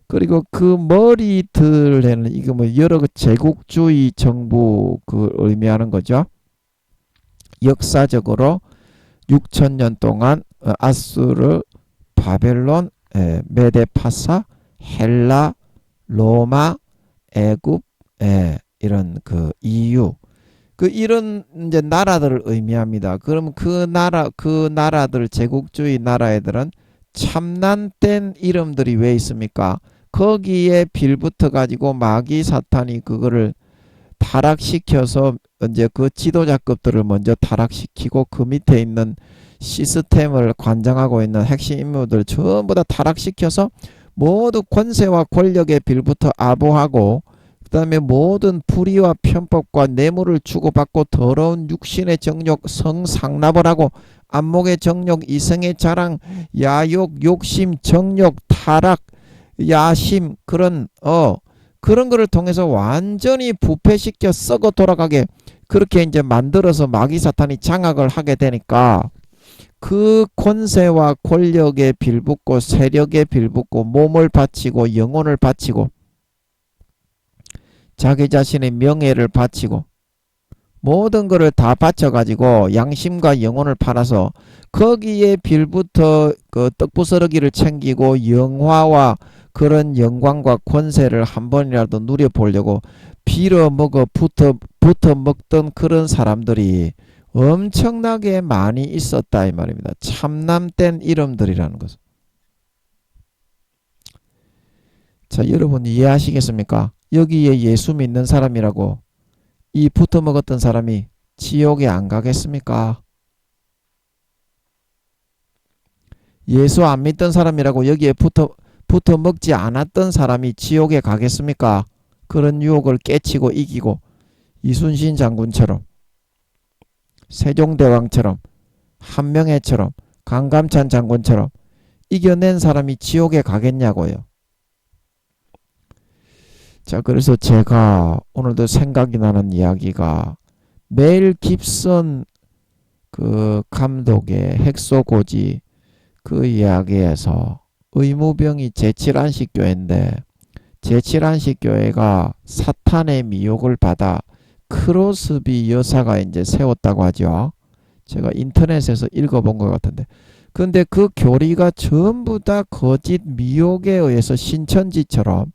그리고 그 머리들에는 이거 뭐 여러 그 제국주의 정부 그 의미하는 거죠. 역사적으로 6,000년 동안 아수르, 바벨론, 메데파사, 헬라, 로마, 애굽, 이런 그 EU 이런 이제 나라들을 의미합니다. 그럼 그 나라들 제국주의 나라애들은 참난된 이름들이 왜 있습니까? 거기에 빌붙어 가지고 마귀 사탄이 그거를 타락시켜서 이제 그 지도자급들을 먼저 타락시키고 그 밑에 있는 시스템을 관장하고 있는 핵심 인물들 전부 다 타락시켜서 모두 권세와 권력에 빌붙어 아부하고 그 다음에 모든 불의와 편법과 뇌물을 주고받고 더러운 육신의 정욕, 성상납을 하고 안목의 정욕, 이성의 자랑, 야욕, 욕심, 정욕, 타락, 야심 그런 거를 통해서 완전히 부패시켜 썩어 돌아가게 그렇게 이제 만들어서 마귀 사탄이 장악을 하게 되니까 그 권세와 권력에 빌붙고 세력에 빌붙고 몸을 바치고 영혼을 바치고 자기 자신의 명예를 바치고 모든 것을 다 바쳐가지고 양심과 영혼을 팔아서 거기에 빌붙어 그 떡부스러기를 챙기고 영화와 그런 영광과 권세를 한 번이라도 누려보려고 빌어먹어 붙어 먹던 그런 사람들이 엄청나게 많이 있었다 이 말입니다. 참남된 이름들이라는 것은. 자, 여러분 이해하시겠습니까? 여기에 예수 믿는 사람이라고 이 붙어 먹었던 사람이 지옥에 안 가겠습니까? 예수 안 믿던 사람이라고 여기에 붙어 먹지 않았던 사람이 지옥에 가겠습니까? 그런 유혹을 깨치고 이기고 이순신 장군처럼 세종대왕처럼 한명회처럼 강감찬 장군처럼 이겨낸 사람이 지옥에 가겠냐고요. 자, 그래서 제가 오늘도 생각이 나는 이야기가 멜 깁슨 그 감독의 핵소고지 그 이야기에서 의무병이 제7안식교회인데 제7안식교회가 사탄의 미혹을 받아 크로스비 여사가 이제 세웠다고 하죠. 제가 인터넷에서 읽어본 것 같은데 근데 그 교리가 전부 다 거짓 미혹에 의해서 신천지처럼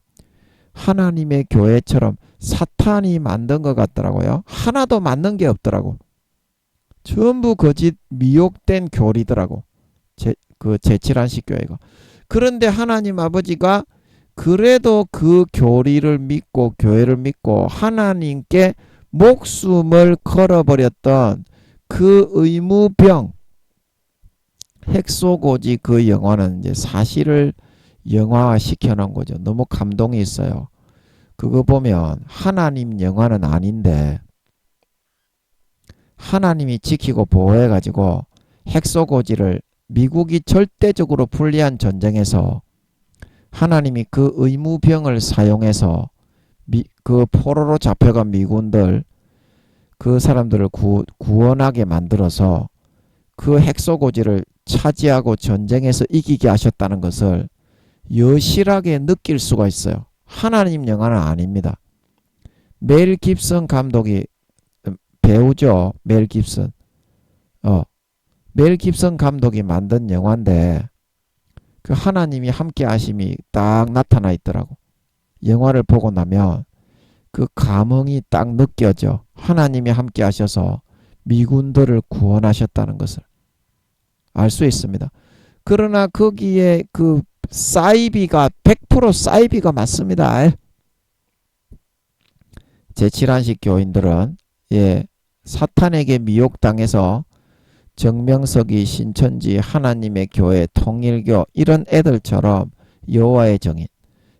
하나님의 교회처럼 사탄이 만든 것 같더라고요. 하나도 맞는 게 없더라고. 전부 거짓 미혹된 교리더라고. 그 제7안식 교회가. 그런데 하나님 아버지가 그래도 그 교리를 믿고 교회를 믿고 하나님께 목숨을 걸어버렸던 그 의무병 핵소고지 그 영화는 이제 사실을 영화화 시켜놓은 거죠. 너무 감동이 있어요. 그거 보면 하나님 영화는 아닌데 하나님이 지키고 보호해가지고 핵소고지를 미국이 절대적으로 불리한 전쟁에서 하나님이 그 의무병을 사용해서 그 포로로 잡혀간 미군들 그 사람들을 구원하게 만들어서 그 핵소고지를 차지하고 전쟁에서 이기게 하셨다는 것을 여실하게 느낄 수가 있어요. 하나님 영화는 아닙니다. 멜 깁슨 감독이 배우죠. 멜 깁슨. 멜 깁슨 감독이 만든 영화인데 그 하나님이 함께 하심이 딱 나타나 있더라고. 영화를 보고 나면 그 감흥이 딱 느껴져. 하나님이 함께 하셔서 미군들을 구원하셨다는 것을 알 수 있습니다. 그러나 거기에 그 사이비가 100% 사이비가 맞습니다. 제7안식 교인들은 사탄에게 미혹당해서 정명석이 신천지 하나님의 교회 통일교 이런 애들처럼 여호와의 증인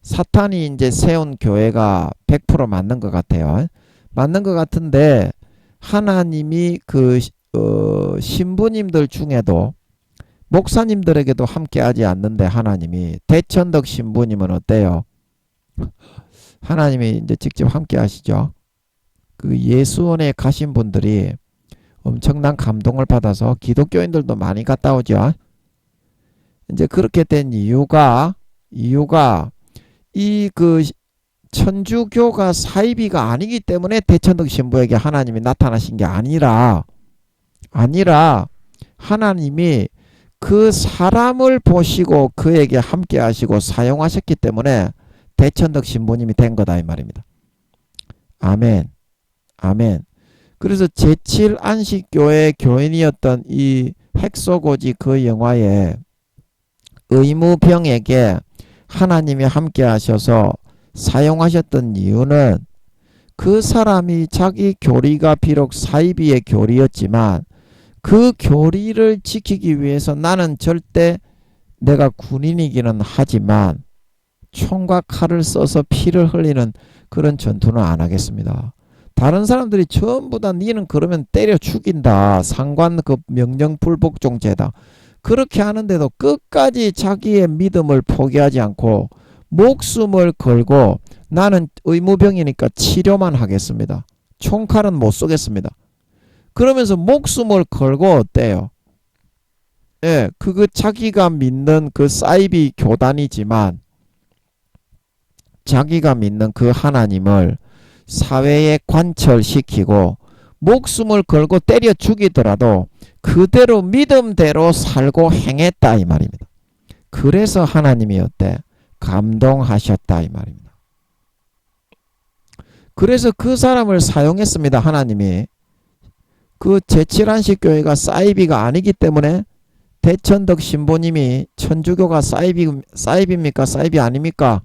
사탄이 이제 세운 교회가 100% 맞는 것 같아요. 맞는 것 같은데 하나님이 그 신부님들 중에도 목사님들에게도 함께하지 않는데 하나님이 대천덕 신부님은 어때요? 하나님이 이제 직접 함께하시죠. 그 예수원에 가신 분들이 엄청난 감동을 받아서 기독교인들도 많이 갔다 오죠. 이제 그렇게 된 이유가 이 그 천주교가 사이비가 아니기 때문에 대천덕 신부에게 하나님이 나타나신 게 아니라 하나님이 그 사람을 보시고 그에게 함께 하시고 사용하셨기 때문에 대천덕 신부님이 된 거다 이 말입니다. 아멘. 아멘. 그래서 제7안식교회 교인이었던 이 핵소고지 그 영화에 의무병에게 하나님이 함께 하셔서 사용하셨던 이유는 그 사람이 자기 교리가 비록 사이비의 교리였지만 그 교리를 지키기 위해서 나는 절대 내가 군인이기는 하지만 총과 칼을 써서 피를 흘리는 그런 전투는 안 하겠습니다. 다른 사람들이 전부 다 니는 그러면 때려 죽인다. 상관급 명령불복종죄다. 그렇게 하는데도 끝까지 자기의 믿음을 포기하지 않고 목숨을 걸고 나는 의무병이니까 치료만 하겠습니다. 총칼은 못 쏘겠습니다. 그러면서 목숨을 걸고 어때요? 예, 그거 자기가 믿는 그 사이비 교단이지만 자기가 믿는 그 하나님을 사회에 관철시키고 목숨을 걸고 때려 죽이더라도 그대로 믿음대로 살고 행했다 이 말입니다. 그래서 하나님이 어때? 감동하셨다 이 말입니다. 그래서 그 사람을 사용했습니다. 하나님이. 그 제7안식 교회가 사이비가 아니기 때문에 대천덕 신부님이 천주교가 사이비입니까? 사이비 아닙니까?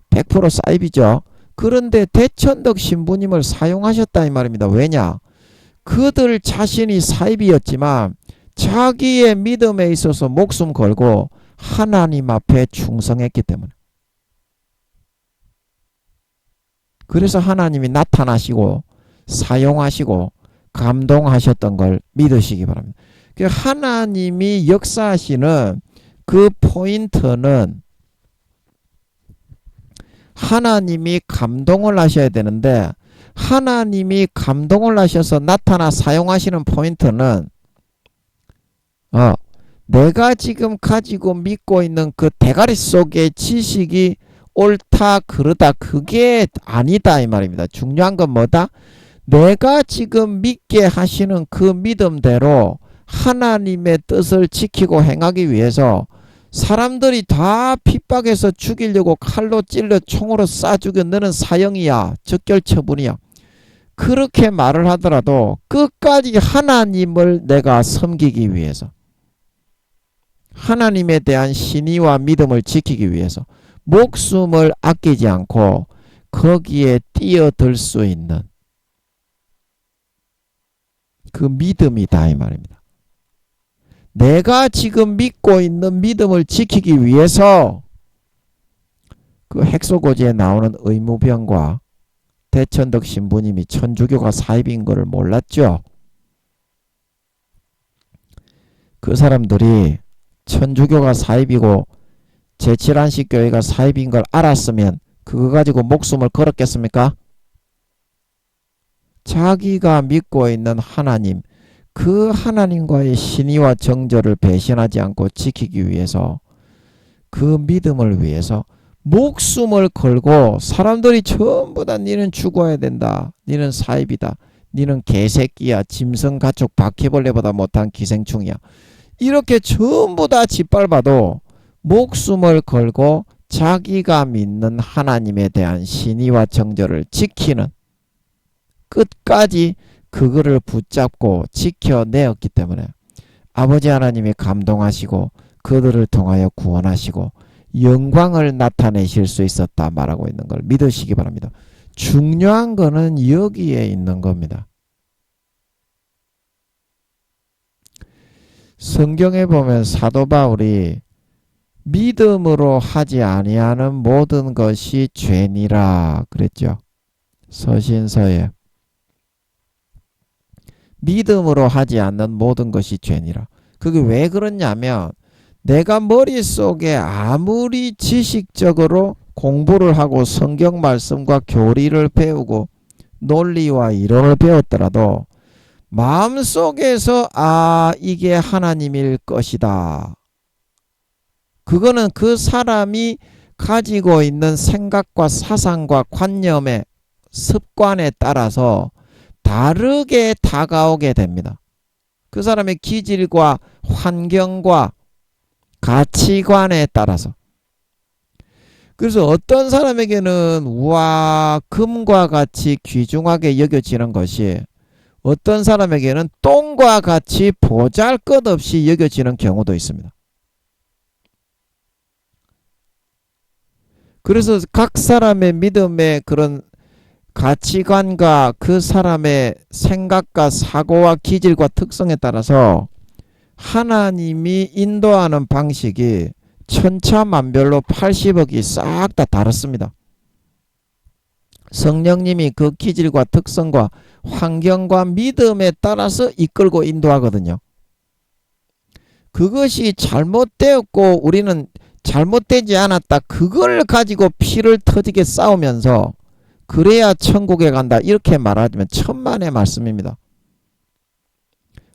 100% 사이비죠. 그런데 대천덕 신부님을 사용하셨다 이 말입니다. 왜냐? 그들 자신이 사이비였지만 자기의 믿음에 있어서 목숨 걸고 하나님 앞에 충성했기 때문에. 그래서 하나님이 나타나시고 사용하시고 감동하셨던 걸 믿으시기 바랍니다. 하나님이 역사하시는 그 포인트는 하나님이 감동을 하셔야 되는데 하나님이 감동을 하셔서 나타나 사용하시는 포인트는 내가 지금 가지고 믿고 있는 그 대가리 속의 지식이 옳다 그르다 그게 아니다 이 말입니다. 중요한 건 뭐다? 내가 지금 믿게 하시는 그 믿음대로 하나님의 뜻을 지키고 행하기 위해서 사람들이 다 핍박해서 죽이려고 칼로 찔러 총으로 쏴 죽여 너는 사형이야 적결처분이야 그렇게 말을 하더라도 끝까지 하나님을 내가 섬기기 위해서 하나님에 대한 신의와 믿음을 지키기 위해서 목숨을 아끼지 않고 거기에 뛰어들 수 있는 그 믿음이다 이 말입니다. 내가 지금 믿고 있는 믿음을 지키기 위해서 그 핵소고지에 나오는 의무병과 대천덕 신부님이 천주교가 사입인 것을 몰랐죠. 그 사람들이 천주교가 사입이고 제7안식 교회가 사입인 걸 알았으면 그거 가지고 목숨을 걸었겠습니까? 자기가 믿고 있는 하나님, 그 하나님과의 신의와 정절을 배신하지 않고 지키기 위해서 그 믿음을 위해서 목숨을 걸고 사람들이 전부 다 니는 죽어야 된다. 니는 사입이다. 니는 개새끼야. 짐승가축 바퀴벌레보다 못한 기생충이야. 이렇게 전부 다 짓밟아도 목숨을 걸고 자기가 믿는 하나님에 대한 신의와 정절을 지키는 끝까지 그거를 붙잡고 지켜내었기 때문에 아버지 하나님이 감동하시고 그들을 통하여 구원하시고 영광을 나타내실 수 있었다 말하고 있는 걸 믿으시기 바랍니다. 중요한 거는 여기에 있는 겁니다. 성경에 보면 사도 바울이 믿음으로 하지 아니하는 모든 것이 죄니라 그랬죠. 서신서에 믿음으로 하지 않는 모든 것이 죄니라. 그게 왜 그러냐면 내가 머릿속에 아무리 지식적으로 공부를 하고 성경 말씀과 교리를 배우고 논리와 이론을 배웠더라도 마음속에서 이게 하나님일 것이다. 그거는 그 사람이 가지고 있는 생각과 사상과 관념의 습관에 따라서 다르게 다가오게 됩니다. 그 사람의 기질과 환경과 가치관에 따라서. 그래서 어떤 사람에게는 우와 금과 같이 귀중하게 여겨지는 것이 어떤 사람에게는 똥과 같이 보잘것없이 여겨지는 경우도 있습니다. 그래서 각 사람의 믿음의 그런 가치관과 그 사람의 생각과 사고와 기질과 특성에 따라서 하나님이 인도하는 방식이 천차만별로 80억이 싹 다 다릅니다. 성령님이 그 기질과 특성과 환경과 믿음에 따라서 이끌고 인도하거든요. 그것이 잘못되었고 우리는 잘못되지 않았다. 그걸 가지고 피를 터지게 싸우면서 그래야 천국에 간다. 이렇게 말하자면 천만의 말씀입니다.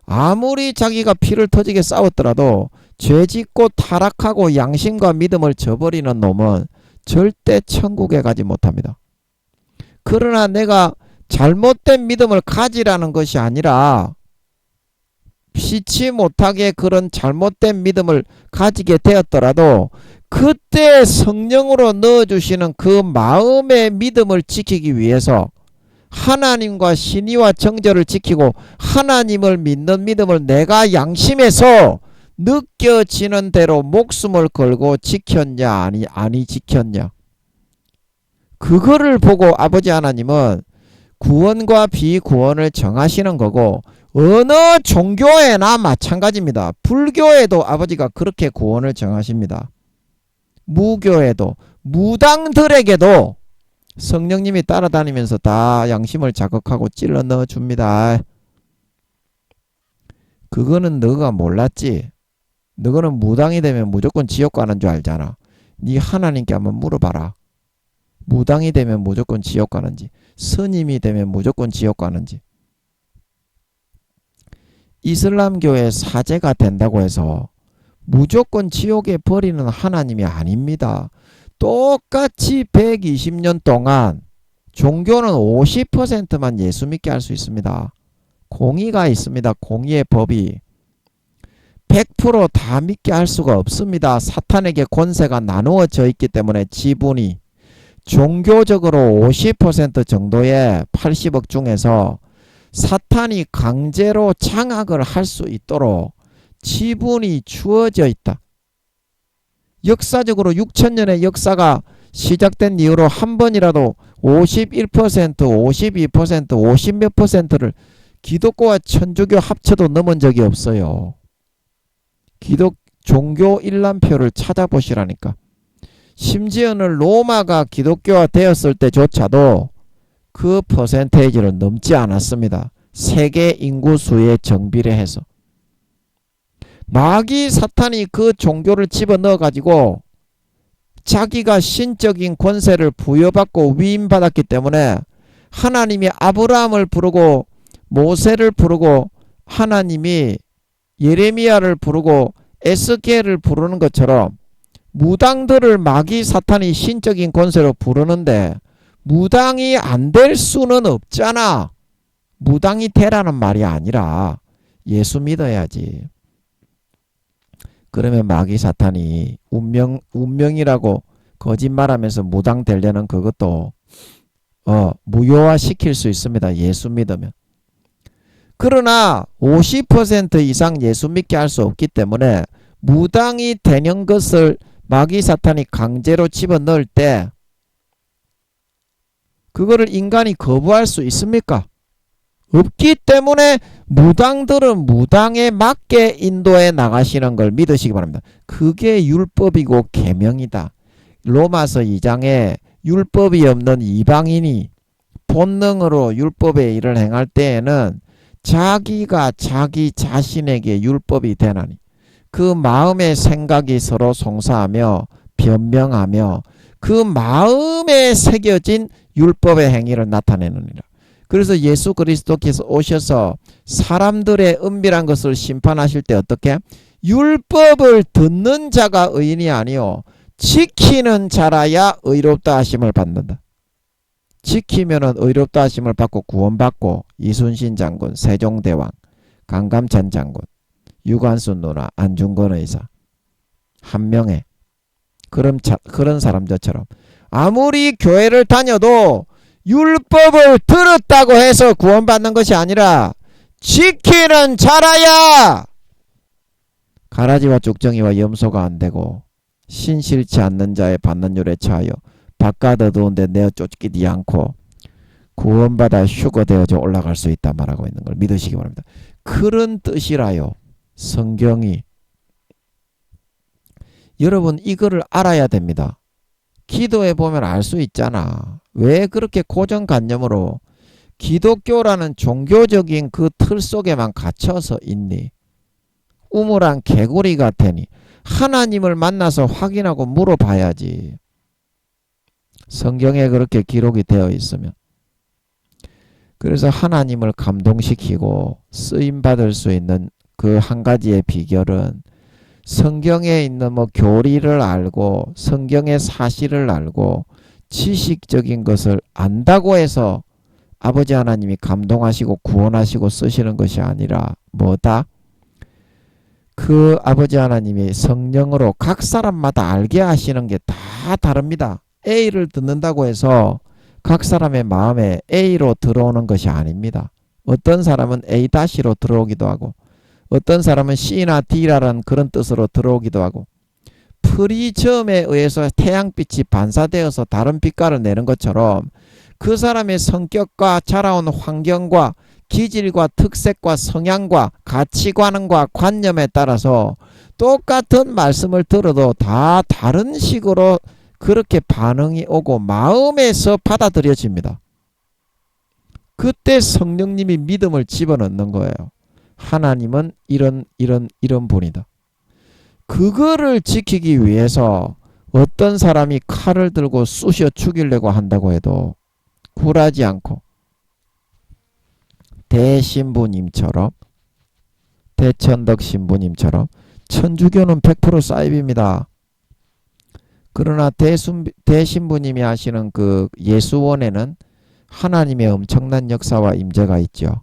아무리 자기가 피를 터지게 싸웠더라도 죄짓고 타락하고 양심과 믿음을 저버리는 놈은 절대 천국에 가지 못합니다. 그러나 내가 잘못된 믿음을 가지라는 것이 아니라 피치 못하게 그런 잘못된 믿음을 가지게 되었더라도 그때 성령으로 넣어주시는 그 마음의 믿음을 지키기 위해서 하나님과 신의와 정절을 지키고 하나님을 믿는 믿음을 내가 양심에서 느껴지는 대로 목숨을 걸고 지켰냐 아니 지켰냐. 그거를 보고 아버지 하나님은 구원과 비구원을 정하시는 거고 어느 종교에나 마찬가지입니다. 불교에도 아버지가 그렇게 구원을 정하십니다. 무교에도 무당들에게도 성령님이 따라다니면서 다 양심을 자극하고 찔러 넣어줍니다. 그거는 너가 몰랐지. 너는 무당이 되면 무조건 지옥 가는 줄 알잖아. 네 하나님께 한번 물어봐라. 무당이 되면 무조건 지옥 가는지, 스님이 되면 무조건 지옥 가는지. 이슬람교의 사제가 된다고 해서 무조건 지옥에 버리는 하나님이 아닙니다. 똑같이 120년 동안 종교는 50%만 예수 믿게 할 수 있습니다. 공의가 있습니다. 공의의 법이. 100% 다 믿게 할 수가 없습니다. 사탄에게 권세가 나누어져 있기 때문에 지분이 종교적으로 50% 정도의 80억 중에서 사탄이 강제로 장악을 할 수 있도록 지분이 주어져 있다. 역사적으로 6천년의 역사가 시작된 이후로 한 번이라도 51%, 52%, 50몇 %를 기독교와 천주교 합쳐도 넘은 적이 없어요. 종교 일람표를 찾아보시라니까. 심지어는 로마가 기독교화 되었을 때조차도 그 퍼센테이지를 넘지 않았습니다. 세계 인구수에 정비례해서. 마귀 사탄이 그 종교를 집어넣어 가지고 자기가 신적인 권세를 부여받고 위임받았기 때문에 하나님이 아브라함을 부르고 모세를 부르고 하나님이 예레미야를 부르고 에스겔을 부르는 것처럼 무당들을 마귀 사탄이 신적인 권세로 부르는데 무당이 안 될 수는 없잖아. 무당이 되라는 말이 아니라 예수 믿어야지. 그러면 마귀 사탄이 운명이라고 거짓말하면서 무당 되려는 그것도 무효화 시킬 수 있습니다. 예수 믿으면. 그러나 50% 이상 예수 믿게 할 수 없기 때문에 무당이 되는 것을 마귀 사탄이 강제로 집어넣을 때 그거를 인간이 거부할 수 있습니까? 없기 때문에 무당들은 무당에 맞게 인도해 나가시는 걸 믿으시기 바랍니다. 그게 율법이고 계명이다. 로마서 2장에 율법이 없는 이방인이 본능으로 법의 일을 행할 때에는 자기가 자기 자신에게 율법이 되나니 그 마음의 생각이 서로 송사하며 변명하며 그 마음에 새겨진 율법의 행위를 나타내느니라. 그래서 예수 그리스도께서 오셔서 사람들의 은밀한 것을 심판하실 때 어떻게? 율법을 듣는 자가 의인이 아니요 지키는 자라야 의롭다 하심을 받는다. 지키면은 의롭다 하심을 받고 구원받고 이순신 장군, 세종대왕, 강감찬 장군, 유관순 누나, 안중근 의사 한 명의 그런 사람들처럼 아무리 교회를 다녀도 율법을 들었다고 해서 구원받는 것이 아니라 지키는 자라야 가라지와 쭉정이와 염소가 안 되고 신실치 않는 자의 받는 율에 처하여 바깥 어두운데 내어 쫓기지 않고 구원받아 휴거되어져 올라갈 수 있다 말하고 있는 걸 믿으시기 바랍니다. 그런 뜻이라요. 성경이. 여러분 이거를 알아야 됩니다. 기도해 보면 알 수 있잖아. 왜 그렇게 고정관념으로 기독교라는 종교적인 그 틀 속에만 갇혀서 있니? 우물한 개구리 같으니 하나님을 만나서 확인하고 물어봐야지. 성경에 그렇게 기록이 되어 있으면. 그래서 하나님을 감동시키고 쓰임받을 수 있는 그 한 가지의 비결은 성경에 있는 뭐 교리를 알고 성경의 사실을 알고 지식적인 것을 안다고 해서 아버지 하나님이 감동하시고 구원하시고 쓰시는 것이 아니라 뭐다? 그 아버지 하나님이 성령으로 각 사람마다 알게 하시는 게 다 다릅니다. A를 듣는다고 해서 각 사람의 마음에 A로 들어오는 것이 아닙니다. 어떤 사람은 A-로 들어오기도 하고 어떤 사람은 C나 D라는 그런 뜻으로 들어오기도 하고 프리즘에 의해서 태양빛이 반사되어서 다른 빛깔을 내는 것처럼 그 사람의 성격과 자라온 환경과 기질과 특색과 성향과 가치관과 관념에 따라서 똑같은 말씀을 들어도 다 다른 식으로 그렇게 반응이 오고 마음에서 받아들여집니다. 그때 성령님이 믿음을 집어넣는 거예요. 하나님은 이런 분이다. 그거를 지키기 위해서 어떤 사람이 칼을 들고 쑤셔 죽이려고 한다고 해도 굴하지 않고 대신부님처럼 대천덕 신부님처럼 천주교는 100% 사입입니다. 그러나 대신부님이 하시는 그 예수원에는 하나님의 엄청난 역사와 임재가 있죠.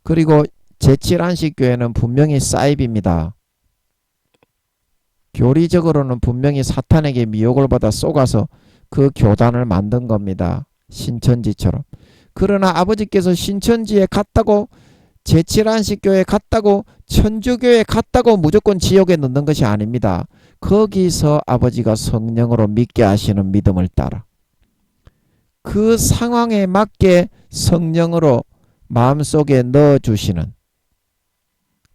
그리고 제7안식교회는 분명히 사입입니다. 교리적으로는 분명히 사탄에게 미혹을 받아 쏘가서 그 교단을 만든 겁니다. 신천지처럼. 그러나 아버지께서 신천지에 갔다고 제7안식교회에 갔다고 천주교에 갔다고 무조건 지옥에 넣는 것이 아닙니다. 거기서 아버지가 성령으로 믿게 하시는 믿음을 따라 그 상황에 맞게 성령으로 마음속에 넣어주시는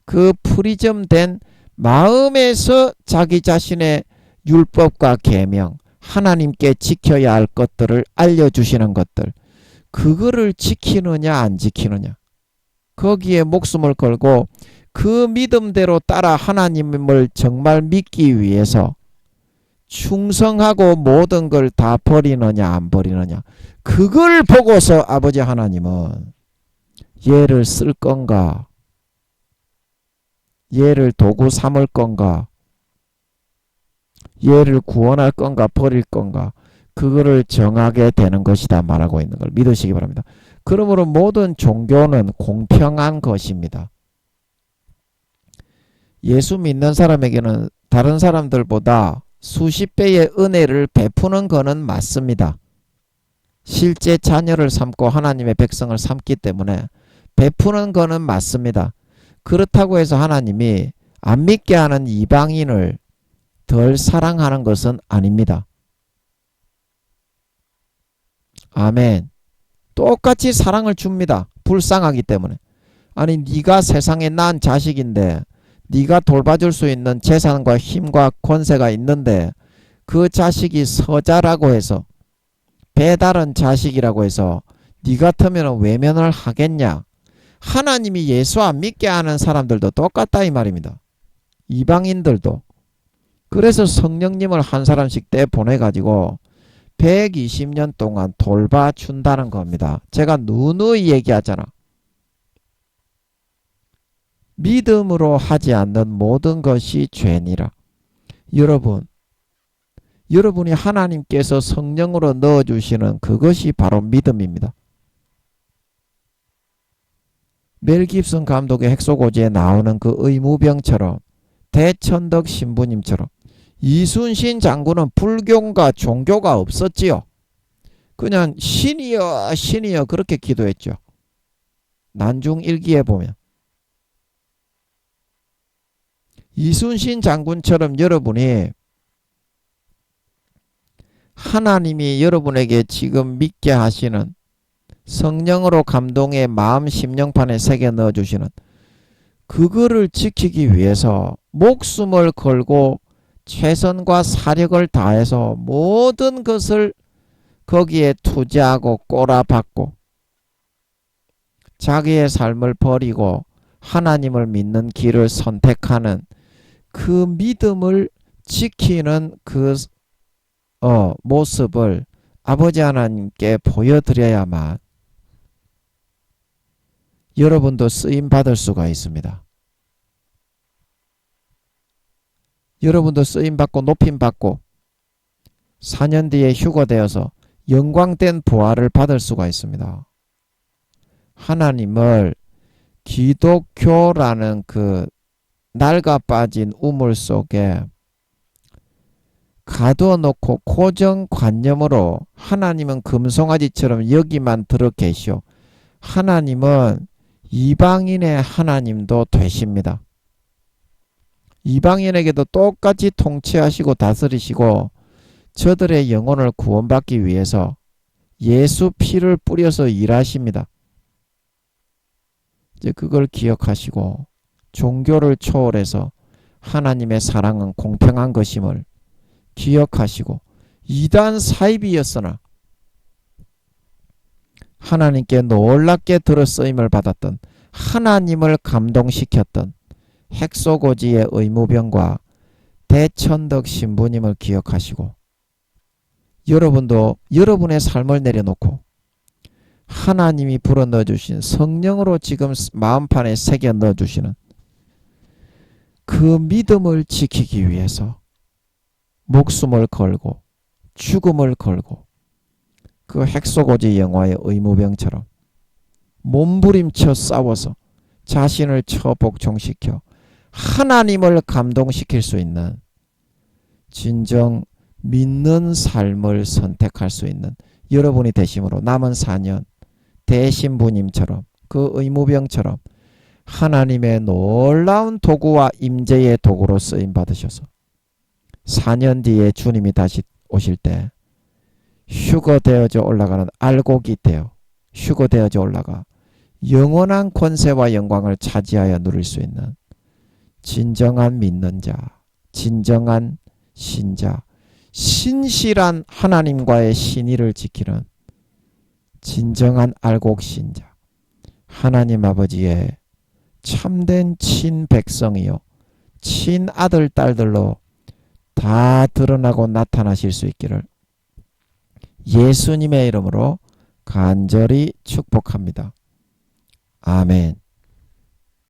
그 프리즘된 마음에서 자기 자신의 율법과 계명 하나님께 지켜야 할 것들을 알려주시는 것들 그거를 지키느냐 안 지키느냐 거기에 목숨을 걸고 그 믿음대로 따라 하나님을 정말 믿기 위해서 충성하고 모든 걸 다 버리느냐 안 버리느냐 그걸 보고서 아버지 하나님은 얘를 쓸 건가 얘를 도구 삼을 건가 얘를 구원할 건가 버릴 건가 그거를 정하게 되는 것이다 말하고 있는 걸 믿으시기 바랍니다. 그러므로 모든 종교는 공평한 것입니다. 예수 믿는 사람에게는 다른 사람들보다 수십 배의 은혜를 베푸는 것은 맞습니다. 실제 자녀를 삼고 하나님의 백성을 삼기 때문에 베푸는 것은 맞습니다. 그렇다고 해서 하나님이 안 믿게 하는 이방인을 덜 사랑하는 것은 아닙니다. 아멘. 똑같이 사랑을 줍니다. 불쌍하기 때문에. 아니 네가 세상에 낳은 자식인데 네가 돌봐줄 수 있는 재산과 힘과 권세가 있는데 그 자식이 서자라고 해서 배다른 자식이라고 해서 네 같으면 외면을 하겠냐. 하나님이 예수 안 믿게 하는 사람들도 똑같다 이 말입니다. 이방인들도. 그래서 성령님을 한 사람씩 떼 보내가지고 120년 동안 돌봐준다는 겁니다. 제가 누누이 얘기하잖아. 믿음으로 하지 않는 모든 것이 죄니라. 여러분이 하나님께서 성령으로 넣어주시는 그것이 바로 믿음입니다. 멜 깁슨 감독의 핵소고지에 나오는 그 의무병처럼 대천덕 신부님처럼 이순신 장군은 불교가 종교가 없었지요. 그냥 신이여 신이여 그렇게 기도했죠. 난중일기에 보면 이순신 장군처럼 여러분이 하나님이 여러분에게 지금 믿게 하시는 성령으로 감동의 마음 심령판에 새겨 넣어주시는 그거를 지키기 위해서 목숨을 걸고 최선과 사력을 다해서 모든 것을 거기에 투자하고 꼬라박고 자기의 삶을 버리고 하나님을 믿는 길을 선택하는 그 믿음을 지키는 그 모습을 아버지 하나님께 보여드려야만 여러분도 쓰임 받을 수가 있습니다. 여러분도 쓰임 받고 높임 받고 4년 뒤에 휴거되어서 영광된 부활을 받을 수가 있습니다. 하나님을 기독교라는 그 낡아 빠진 우물 속에 가두어 놓고 고정관념으로 하나님은 금송아지처럼 여기만 들어 계시오. 하나님은 이방인의 하나님도 되십니다. 이방인에게도 똑같이 통치하시고 다스리시고 저들의 영혼을 구원받기 위해서 예수 피를 뿌려서 일하십니다. 이제 그걸 기억하시고 종교를 초월해서 하나님의 사랑은 공평한 것임을 기억하시고 이단 사입이었으나 하나님께 놀랍게 들어쓰임을 받았던 하나님을 감동시켰던 핵소고지의 의무병과 대천덕 신부님을 기억하시고 여러분도 여러분의 삶을 내려놓고 하나님이 불어 넣어주신 성령으로 지금 마음판에 새겨 넣어주시는 그 믿음을 지키기 위해서 목숨을 걸고 죽음을 걸고 그 핵소고지 영화의 의무병처럼 몸부림쳐 싸워서 자신을 처복종시켜 하나님을 감동시킬 수 있는 진정 믿는 삶을 선택할 수 있는 여러분이 되심으로 남은 4년 대신부님처럼 그 의무병처럼 하나님의 놀라운 도구와 임재의 도구로 쓰임 받으셔서 4년 뒤에 주님이 다시 오실 때 휴거되어져 올라가는 알곡이 되어 휴거되어져 올라가 영원한 권세와 영광을 차지하여 누릴 수 있는 진정한 믿는 자, 진정한 신자, 신실한 하나님과의 신의를 지키는 진정한 알곡 신자, 하나님 아버지의 참된 친백성이요 친아들 딸들로 다 드러나고 나타나실 수 있기를 예수님의 이름으로 간절히 축복합니다. 아멘.